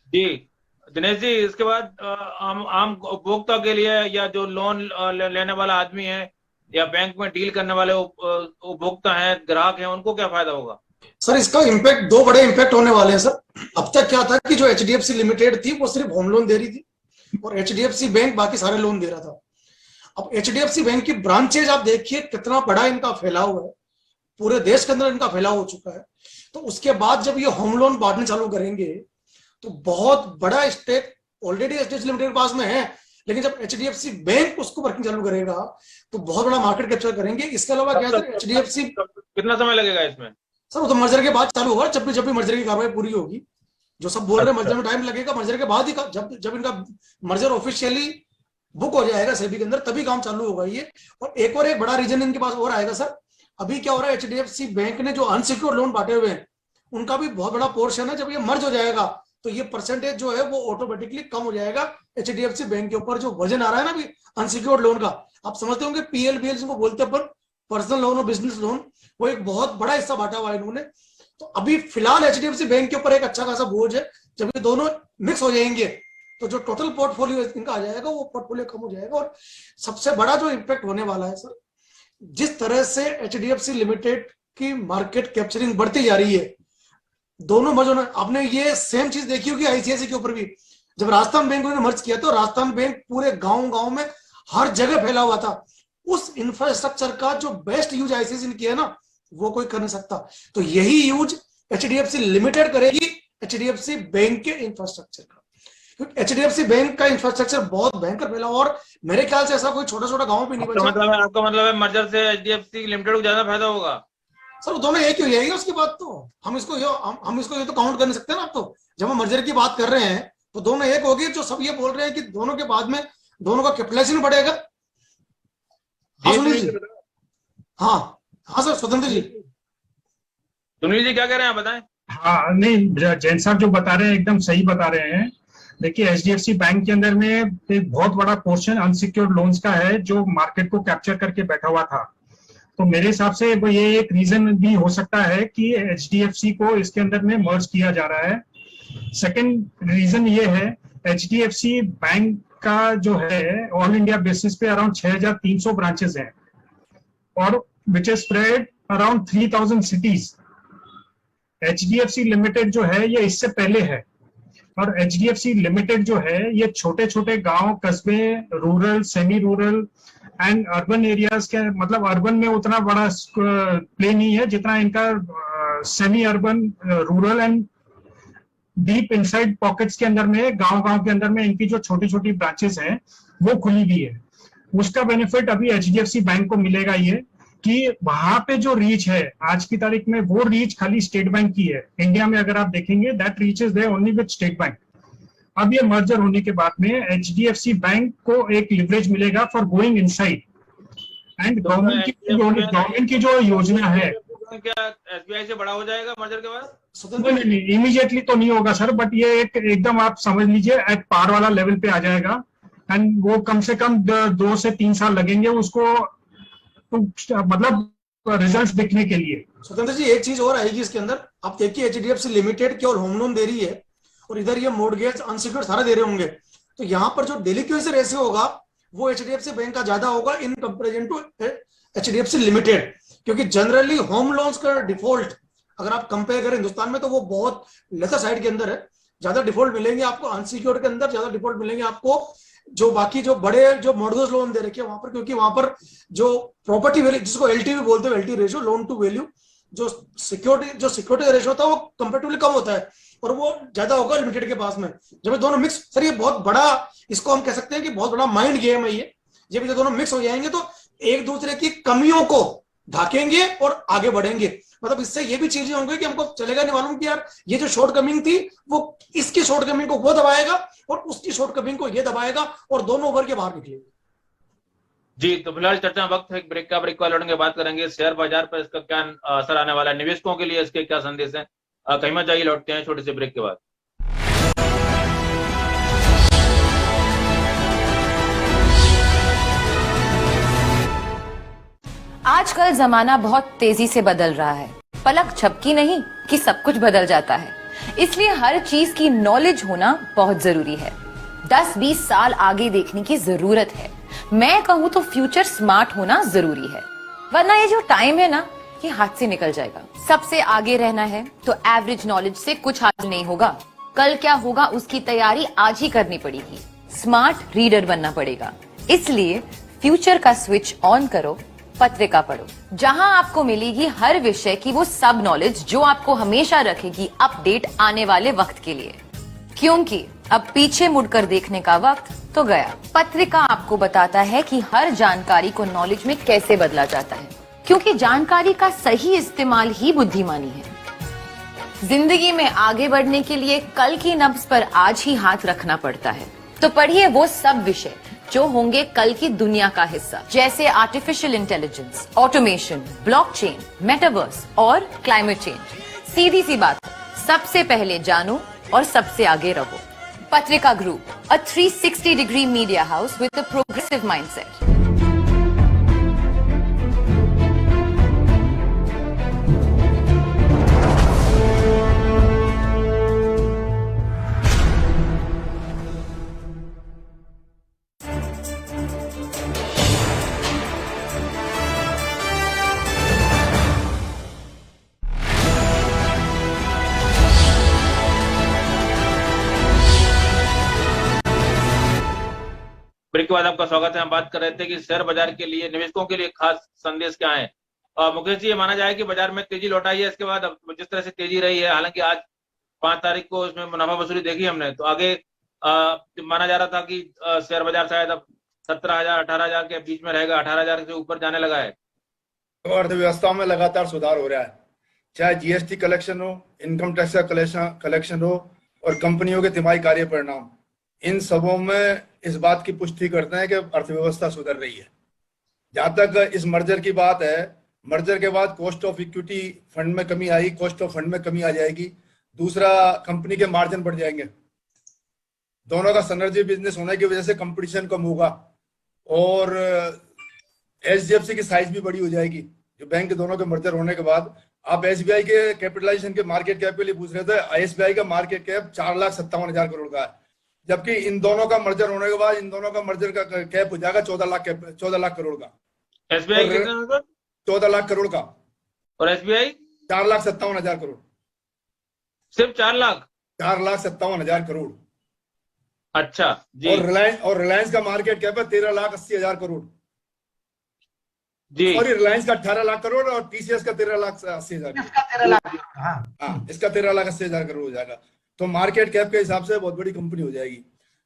जी दिनेश जी, इसके बाद आम उपभोक्ता के लिए या जो लोन लेने वाला आदमी है या बैंक में डील करने वाले उपभोक्ता हैं, ग्राहक हैं, उनको क्या फायदा होगा?
सर इसका इम्पैक्ट, 2 बड़े इम्पैक्ट होने वाले हैं सर। अब तक क्या था कि जो HDFC लिमिटेड थी वो सिर्फ होम लोन दे रही थी और HDFC बैंक बाकी सारे लोन दे रहा था। अब HDFC बैंक की ब्रांचेज आप देखिए कितना बड़ा इनका फैलाव है, पूरे देश के अंदर इनका फैलाव हो चुका है। तो उसके बाद जब ये होम लोन बांटने चालू करेंगे तो बहुत बड़ा स्टेक ऑलरेडी HDFC लिमिटेड के पास में है, लेकिन जब HDFC बैंक उसको वर्किंग चालू करेगा तो बहुत बड़ा मार्केट कैप्चर करेंगे। इसके अलावा क्या सर, HDFC
कितना समय लगेगा इसमें?
सर वो तो मर्जर के बाद चालू होगा, जब भी मर्जर की कार्रवाई पूरी होगी। जो सब बोल रहे हैं मर्जर में टाइम लगेगा, मर्जर के बाद ही जब इनका मर्जर ऑफिशियली बुक हो जाएगा सेबी के अंदर तभी काम चालू होगा ये। और एक बड़ा रीजन इनके पास और आएगा सर, अभी क्या हो रहा है HDFC बैंक ने जो अनसिक्योर्ड लोन बांटे हुए हैं उनका भी बहुत बड़ा पोर्शन है। जब ये मर्ज हो जाएगा तो ये परसेंटेज जो है वो ऑटोमेटिकली कम हो जाएगा। HDFC बैंक के ऊपर जो वजन आ रहा है ना अभी अनसिक्योर्ड लोन का, आप समझते होंगे PLBL जिनको बोलते हैं अपन, पर्सनल लोन और बिजनेस लोन, वो एक बहुत बड़ा हिस्सा बांटा हुआ है इन्होंने। तो अभी फिलहाल HDFC बैंक के ऊपर एक अच्छा खासा बोझ है। जब ये दोनों मिक्स हो जाएंगे तो जो टोटल पोर्टफोलियो इनका आ जाएगा वो पोर्टफोलियो कम हो जाएगा। और सबसे बड़ा जो इम्पैक्ट होने वाला है सर, जिस तरह से HDFC लिमिटेड की मार्केट कैप्चरिंग बढ़ती जा रही है, दोनों मर्ज होना। आपने ये सेम चीज देखी होगी आईसीआईसी के ऊपर भी, जब राजस्थान बैंक ने मर्ज किया तो राजस्थान बैंक पूरे गांव में हर जगह फैला हुआ था। उस इंफ्रास्ट्रक्चर का जो बेस्ट यूज आईसीआईसी ने किया ना, वो कोई कर नहीं सकता। तो यही यूज एचडीएफसी लिमिटेड करेगी एचडीएफसी बैंक के इंफ्रास्ट्रक्चर का, क्योंकि एचडीएफसी बैंक का इंफ्रास्ट्रक्चर बहुत भयंकर फैला हुआ, और मेरे ख्याल से ऐसा कोई छोटा छोटा गांव भी नहीं बचा।
आपका मतलब है मर्जर से एचडीएफसी लिमिटेड को ज्यादा फायदा होगा?
सर दोनों एक ही हो जाएगी उसके बाद तो हम इसको ये तो काउंट कर नहीं सकते ना। आप तो जब हम मर्जर की बात कर रहे हैं तो दोनों एक होगी। जो सब ये बोल रहे हैं कि दोनों के बाद में दोनों का कैपिटलाइजेशन बढ़ेगा। हाँ सुनील जी, हाँ सर स्वतंत्र जी।
सुनील जी क्या कह रहे हैं, बताएं।
हाँ नहीं, जैन साहब जो बता रहे हैं एकदम सही बता रहे हैं। देखिए एचडीएफसी बैंक के अंदर में एक बहुत बड़ा पोर्शन अनसिक्योर्ड लोन्स का है जो मार्केट को कैप्चर करके बैठा हुआ था। तो मेरे हिसाब से ये एक रीजन भी हो सकता है कि एचडीएफसी को इसके अंदर में मर्ज किया जा रहा है। सेकंड रीजन ये है, एचडीएफसी बैंक का जो है ऑल इंडिया बेसिस पे अराउंड 6,300 ब्रांचेस हैं और which is spread around 3,000 cities. HDFC limited जो है ये इससे पहले है, और एचडीएफसी लिमिटेड जो है ये छोटे छोटे गांव, कस्बे, rural, semi rural and urban areas के, मतलब अर्बन में उतना बड़ा प्ले नहीं है जितना इनका semi urban, rural and deep inside pockets के अंदर में, गांव के अंदर में इनकी जो छोटी छोटी ब्रांचेस हैं वो खुली भी है। उसका बेनिफिट अभी एचडीएफसी बैंक को मिलेगा ये कि वहां पे जो रीच है आज की तारीख में, वो रीच खाली स्टेट बैंक की है। इंडिया में अगर आप देखेंगे that reach is there only with State Bank. अब ये मर्जर होने के बाद में एचडीएफसी बैंक को एक लिवरेज मिलेगा for going inside, and government की जो योजना है।
क्या एसबीआई से बड़ा हो जाएगा मर्जर के बाद?
नहीं, इमीडिएटली तो नहीं होगा सर, बट ये एक एकदम आप समझ लीजिए एट पार वाला लेवल पे आ जाएगा, एंड वो कम से कम 2 से 3 साल लगेंगे उसको मतलब रिजल्ट्स दिखने के लिए।
स्वतंत्र जी एक चीज और आएगी इसके अंदर। आप देखिए एचडीएफसी लिमिटेड केवल होम लोन दे रही है और इधर ये मोर्टगेज अनसिक्योर्ड सारा दे रहे होंगे, तो यहाँ पर जो डेलिक्वेंसी रेशियो होगा वो एचडीएफसी बैंक का ज्यादा होगा in comparison to HDFC limited, क्योंकि जनरली होम लोन्स का डिफॉल्ट अगर आप कंपेयर करें हिंदुस्तान में तो वो बहुत लेसर साइड के अंदर है। ज्यादा डिफॉल्ट मिलेंगे आपको अनसिक्योर्ड के अंदर, ज्यादा डिफॉल्ट मिलेंगे आपको जो बाकी जो बड़े जो मॉर्गेज लोन दे रखे हैं वहां पर, क्योंकि वहां पर जो प्रॉपर्टी वैल्यू जिसको एलटीवी बोलते हैं, LT ratio, loan to value, जो सिक्योरिटी रेशियो होता है वो कंपेरेटिवली कम होता है और वो ज्यादा होगा लिमिटेड के पास में। जब ये दोनों मिक्स, सर ये बहुत बड़ा, इसको हम कह सकते हैं कि बहुत बड़ा माइंड गेम है ये। जब ये दोनों मिक्स हो जाएंगे तो एक दूसरे की कमियों को ढाकेंगे और आगे बढ़ेंगे। मतलब इससे ये भी चीजें होंगी कि हमको चलेगा नहीं मालूम कि यार ये जो शॉर्ट कमिंग थी वो इसकी शॉर्ट कमिंग को वो दबाएगा और उसकी शॉर्ट कमिंग को ये दबाएगा और दोनों उभर के बाहर निकलेंगे।
जी तो फिलहाल चर्चा वक्त है ब्रेक का। ब्रेक वाले लौटेंगे बात करेंगे शेयर बाजार पर इसका क्या असर आने वाला है, निवेशकों के लिए इसके क्या संदेश है। कहीं मत जाइए, लौटते हैं छोटे से ब्रेक के बाद।
आजकल जमाना बहुत तेजी से बदल रहा है, पलक झपकी नहीं कि सब कुछ बदल जाता है, इसलिए हर चीज की नॉलेज होना बहुत जरूरी है। 10-20 साल आगे देखने की जरूरत है। मैं कहूँ तो फ्यूचर स्मार्ट होना जरूरी है, वरना ये जो टाइम है ना ये हाथ से निकल जाएगा। सबसे आगे रहना है तो एवरेज नॉलेज से कुछ हासिल नहीं होगा। कल क्या होगा उसकी तैयारी आज ही करनी पड़ेगी। स्मार्ट रीडर बनना पड़ेगा, इसलिए फ्यूचर का स्विच ऑन करो, पत्रिका पढ़ो, जहां आपको मिलेगी हर विषय की वो सब नॉलेज जो आपको हमेशा रखेगी अपडेट आने वाले वक्त के लिए। क्योंकि अब पीछे मुड़कर देखने का वक्त तो गया। पत्रिका आपको बताता है कि हर जानकारी को नॉलेज में कैसे बदला जाता है, क्योंकि जानकारी का सही इस्तेमाल ही बुद्धिमानी है। जिंदगी में आगे बढ़ने के लिए कल की नब्ज पर आज ही हाथ रखना पड़ता है। तो पढ़िए वो सब विषय जो होंगे कल की दुनिया का हिस्सा, जैसे artificial intelligence, automation, blockchain, metaverse और क्लाइमेट चेंज। सीधी सी बात, सबसे पहले जानो और सबसे आगे रहो। Patrika group, a 360-degree media house with a progressive mindset.
Break के बाद आपका स्वागत है। हम बात कर रहे थे कि शेयर बाजार के लिए, निवेशकों के लिए खास संदेश क्या है। मुकेश जी, ये माना जाए कि बाजार में तेजी लौट आई है इसके बाद, जिस तरह से तेजी रही है, हालांकि आज 5 तारीख को इसमें मुनाफा वसूली देखी हमने, तो आगे माना जा रहा था कि शेयर बाजार शायद अब 17,000 18,000 के बीच में रहेगा, 18,000 से ऊपर जाने लगा है।
तो अर्थव्यवस्था में लगातार सुधार हो रहा है, चाहे जीएसटी कलेक्शन हो, इनकम टैक्स का कलेक्शन हो और कंपनियों के तिमाही कार्य परिणाम, इन सबों में इस बात की पुष्टि करते हैं कि अर्थव्यवस्था सुधर रही है। जहां तक इस मर्जर की बात है, मर्जर के बाद कॉस्ट ऑफ इक्विटी फंड में कमी आई, कॉस्ट ऑफ फंड में कमी आ जाएगी। दूसरा, कंपनी के मार्जिन बढ़ जाएंगे। दोनों का सिनर्जी बिजनेस होने की वजह से कंपटीशन कम होगा और एचडीएफसी की साइज भी बड़ी हो जाएगी। जो बैंक के दोनों के मर्जर होने के बाद, आप एसबीआई के कैपिटलाइजेशन के मार्केट कैप के लिए पूछ रहे थे, एसबीआई का मार्केट कैप 4,57,000 करोड़ का है, जबकि इन दोनों का मर्जर होने के बाद इन दोनों का मर्जर का कैप हो जाएगा 14 लाख करोड़ का।
एसबीआई कितना?
14 लाख करोड़ का।
और एसबीआई
4,57,000 करोड़।
सिर्फ 4 लाख?
4,57,000 करोड़।
अच्छा जी।
और रिलायंस का मार्केट कैप है 13,80,000 करोड़
जी।
और रिलायंस का 18 लाख करोड़ और टीसीएस का 13,80,000 हाँ, इसका 13,80,000 करोड़ हो जाएगा। तो मार्केट कैप के हिसाब से बहुत बड़ी कंपनी हो जाएगी।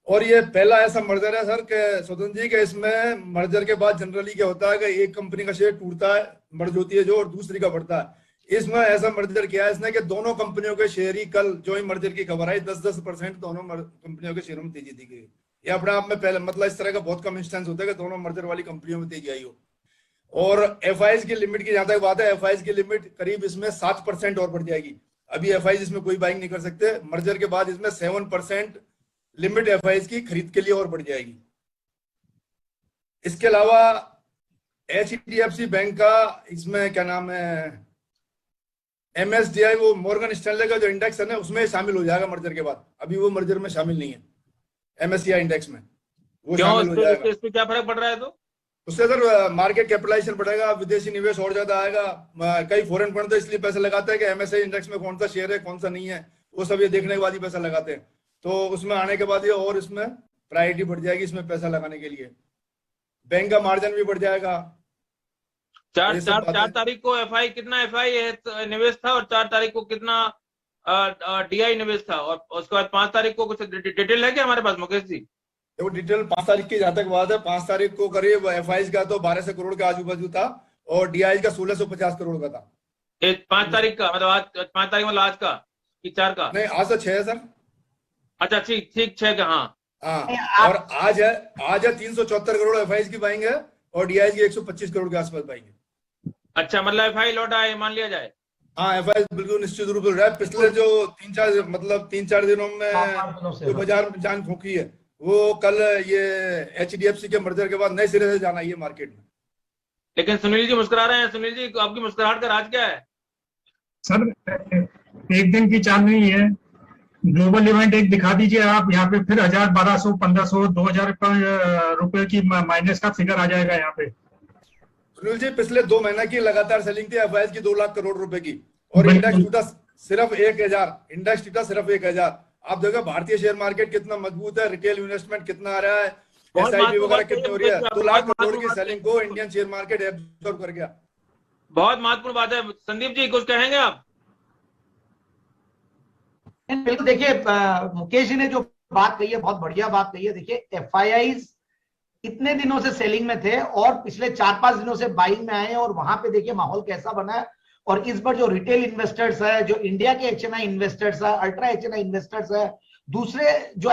और ये पहला ऐसा मर्जर है सर के स्वतंत्र जी के, इसमें मर्जर के बाद जनरली क्या होता है कि एक कंपनी का शेयर टूटता है, मर्ज होती है जो, और दूसरी का बढ़ता है। इसमें ऐसा मर्जर किया है इसने कि दोनों कंपनियों के शेयर ही, कल जो ही मर्जर की खबर आई 10% दोनों कंपनियों के शेयरों में तेजी दी गई। ये अपने आप में पहले मतलब इस तरह का बहुत कम इंस्टेंस होता है कि दोनों मर्जर वाली कंपनियों में तेजी आई हो। और एफआईज की लिमिट की जहां तक बात है, एफआईज की लिमिट करीब इसमें 7% और बढ़ जाएगी। अभी एफआईज इसमें कोई बाइंग नहीं कर सकते, मर्जर के बाद इसमें 7% लिमिट एफआईज की खरीद के लिए और बढ़ जाएगी। इसके अलावा एचडीएफसी बैंक का, इसमें क्या नाम है, एमएसडीआई, वो मॉर्गन स्टैनले का जो इंडेक्स है ना, उसमें शामिल हो जाएगा मर्जर के बाद। अभी वो मर्जर में शामिल नहीं है, एमएससीआई इंडेक्स में वो शामिल हो जाएगा।
इसमें क्या फर्क पड़ रहा है? तो
उससे सर मार्केट कैपिटलाइजेशन बढ़ेगा, विदेशी निवेश और ज्यादा आएगा। कई फॉरेन फंड तो इसलिए पैसे लगाते हैं कि एमएससीआई इंडेक्स में कौन सा शेयर है कौन सा नहीं है, वो सब ये देखने के बाद ही पैसा लगाते हैं। तो उसमें आने के बाद ये और इसमें प्रायोरिटी बढ़ जाएगी इसमें पैसा लगाने के लिए। बैंक का मार्जिन भी बढ़ जाएगा।
4 तारीख को एफआई कितना एफआई निवेश था और 4 तारीख को कितना डीआई निवेश था, और उसके बाद 5 तारीख को कुछ डिटेल है क्या हमारे पास मुकेश जी?
वो डिटेल 5 तारीख की जहां तक बात है, 5 तारीख को करीब एफआईज का तो 1200 करोड़ के आजू बाजू था और डीआई का 1650 करोड़ का था।
5 तारीख का मतलब आज, 5 तारीख मतलब आज का कि 4 का?
नहीं, आज तो 6 है सर।
अच्छा ठीक 6 का।
हाँ, और आज है 374 करोड़ एफआईज की बाइंग है और डीआई की 125 करोड़ के आसपास बाइंग है।
अच्छा, मतलब एफआई लौटा है मान लिया जाए?
हाँ, एफआई बिल्कुल निश्चित रूप से पिछले जो 3-4 दिनों में जो बाजार में जान फूकी है, वो कल ये एचडीएफसी के मर्जर के बाद नए सिरे से जाना है मार्केट में।
लेकिन सुनील जी मुस्कुरा रहे हैं। सुनील जी, आपकी मुस्कुराहट का राज क्या है?
सर, एक दिन की चाल नहीं है, ग्लोबल इवेंट एक दिखा दीजिए आप, यहाँ पे फिर 1000, 1200, 1500, 2000 रुपए की माइनस का फिगर आ जाएगा यहाँ पे।
सुनील जी, पिछले 2 महीने की लगातार सेलिंग थी एफआईज की 2 लाख करोड़ रुपए की, और इंडेक्स टूटा सिर्फ 1000। आप देखो भारतीय शेयर मार्केट कितना मजबूत है, रिटेल इन्वेस्टमेंट कितना आ रहा है, एसआईपी वगैरह कितनी हो रही है। 2 लाख करोड़ की सेलिंग को इंडियन शेयर मार्केट एब्जॉर्ब कर गया।
बहुत महत्वपूर्ण बात है। संदीप जी, कुछ कहेंगे आप?
बिल्कुल, देखिए मुकेश जी ने जो बात कही है बहुत बढ़िया बात कही है। देखिए एफआईआईज इतने दिनों से सेलिंग में थे और पिछले 4-5 दिनों से बाइंग में आए हैं, और वहां पे देखिए माहौल कैसा बना है। और इस बार जो रिटेल इन्वेस्टर्स है, जो इंडिया के एचएनआई इन्वेस्टर्स है, अल्ट्रा एचएनआई इन्वेस्टर्स है, दूसरे जो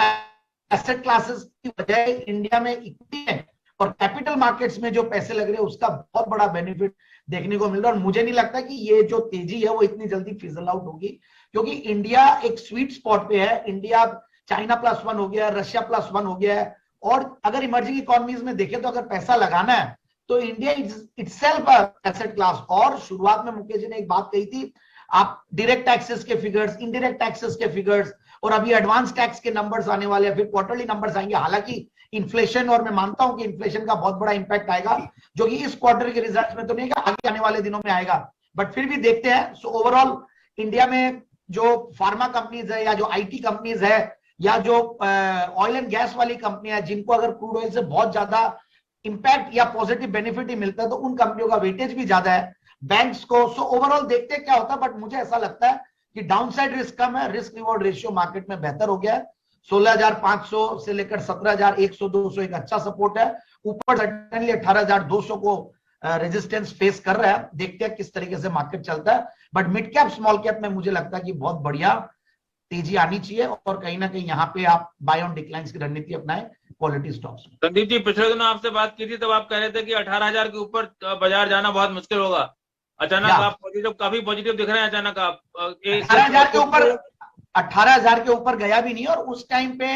एसेट क्लासेस की वजह इंडिया में इक्विटी है और कैपिटल मार्केट्स में जो पैसे लग रहे हैं, उसका बहुत बड़ा बेनिफिट देखने को मिल रहा है। और मुझे नहीं लगता कि ये जो तेजी है वो इतनी जल्दी फिजल आउट होगी, क्योंकि इंडिया एक स्वीट स्पॉट पे है। इंडिया चाइना +1 हो गया, रशिया +1 हो गया है, और अगर इमर्जिंग इकोनॉमीज में देखें तो अगर पैसा लगाना है तो इंडिया इटसेल्फ एसेट क्लास। और शुरुआत में मुकेश जी ने एक बात कही थी, आप डायरेक्ट टैक्सेस के फिगर्स, इनडायरेक्ट टैक्सेस के फिगर्स, और अभी एडवांस टैक्स के नंबर्स आने वाले हैं, फिर क्वार्टरली नंबर्स आएंगे। हालांकि इन्फ्लेशन, और मैं मानता हूं कि इन्फ्लेशन का बहुत बड़ा इंपैक्ट आएगा, जो कि इस क्वार्टर के रिजल्ट्स में तो नहीं, आगे आने वाले दिनों में आएगा, बट फिर भी देखते हैं। सो ओवरऑल इंडिया में जो फार्मा कंपनीज है या जो आईटी कंपनीज है, या जो ऑयल एंड गैस वाली कंपनियां जिनको अगर क्रूड ऑयल से बहुत ज्यादा इंपैक्ट या पॉजिटिव बेनिफिट ही मिलता है तो उन कंपनियों का वेटेज भी ज्यादा है बैंक्स को। सो ओवरऑल देखते हैं क्या होता है, बट मुझे ऐसा लगता है कि डाउनसाइड रिस्क कम है, रिस्क रिवॉर्ड रेशियो मार्केट में बेहतर हो गया है। 16,500 से लेकर 17,100 200 एक अच्छा सपोर्ट है, ऊपर सर्टेनली 18,200 को रेजिस्टेंस फेस कर रहा है। देखते हैं किस तरीके से मार्केट चलता है, but mid cap small cap में मुझे लगता है कि बहुत बढ़िया तेजी आनी चाहिए और कहीं ना कहीं यहाँ पे आप बाय ऑन डिक्लाइंस की रणनीति अपनाएं क्वालिटी स्टॉक्स में।
संदीप जी, पिछले दिनों आपसे बात की थी तब आप कह रहे थे कि 18,000 के ऊपर बाजार जाना बहुत मुश्किल होगा। अचानक आप पॉजिटिव, काफी पॉजिटिव दिख रहे हैं। अचानक आप
18,000 के ऊपर गया भी नहीं, और उस टाइम पे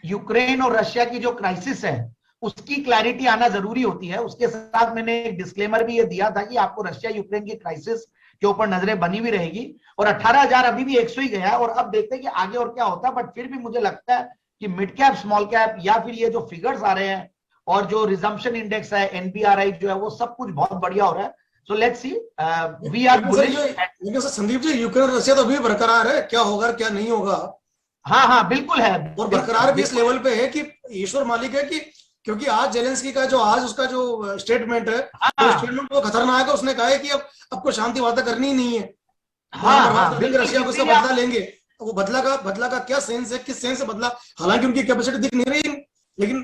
यूक्रेन और रशिया की जो क्राइसिस है उसकी क्लैरिटी आना जरूरी होती है। उसके साथ मैंने एक डिस्क्लेमर भी ये दिया था कि आपको रशिया यूक्रेन की क्राइसिस के ऊपर नजरें बनी हुई रहेगी, और 18,000 अभी भी 100 ही गया है, और अब देखते हैं कि आगे और क्या होता है। बट फिर भी मुझे लगता है कि मिड कैप स्मॉल कैप या फिर ये जो फिगर्स आ रहे हैं और जो रिजम्पशन इंडेक्स है एनबीआरआई जो है वो सब कुछ बहुत बढ़िया हो रहा है। So let's see, we are bullish.
Sandeep ji, Ukraine और रशिया तो अभी बरकरार है, क्या होगा क्या नहीं होगा?
हाँ बिल्कुल है,
और बरकरार भी इस लेवल पे है कि ईश्वर मालिक है कि क्योंकि आज जेलेंस्की का जो आज उसका जो स्टेटमेंट है तो स्टेटमेंट वो खतरनाक है। उसने कहा है कि अब कोई शांति वार्ता करनी ही नहीं है। रशिया को उसका बदला लेंगे। वो बदला का क्या सेंस है, किस सेंस से बदला? हालांकि उनकी कैपेसिटी दिख नहीं रही, लेकिन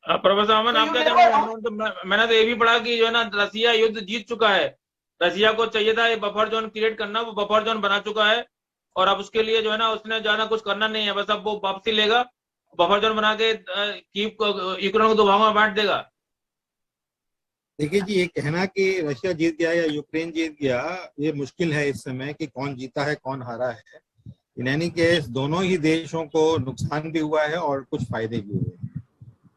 प्रोफेसर अमन आप क्या कह रहे हैं? मैंने तो ये भी पढ़ा कि जो है ना रसिया युद्ध जीत चुका है। रसिया को चाहिए था ये बफर जोन क्रिएट करना, वो बफर जोन बना चुका है, और अब उसके लिए जो है ना उसने ज्यादा कुछ करना नहीं है, बस अब वो वापसी लेगा, बफर जोन बना के कीव को यूक्रेन को 2 भागों में बांट देगा।
देखिए जी, ये कहना कि रशिया जीत गया या यूक्रेन जीत गया, ये मुश्किल है इस समय कि कौन जीता है कौन हारा है। इन एनी केस दोनों ही देशों को नुकसान भी हुआ है और कुछ फायदे भी हुए हैं।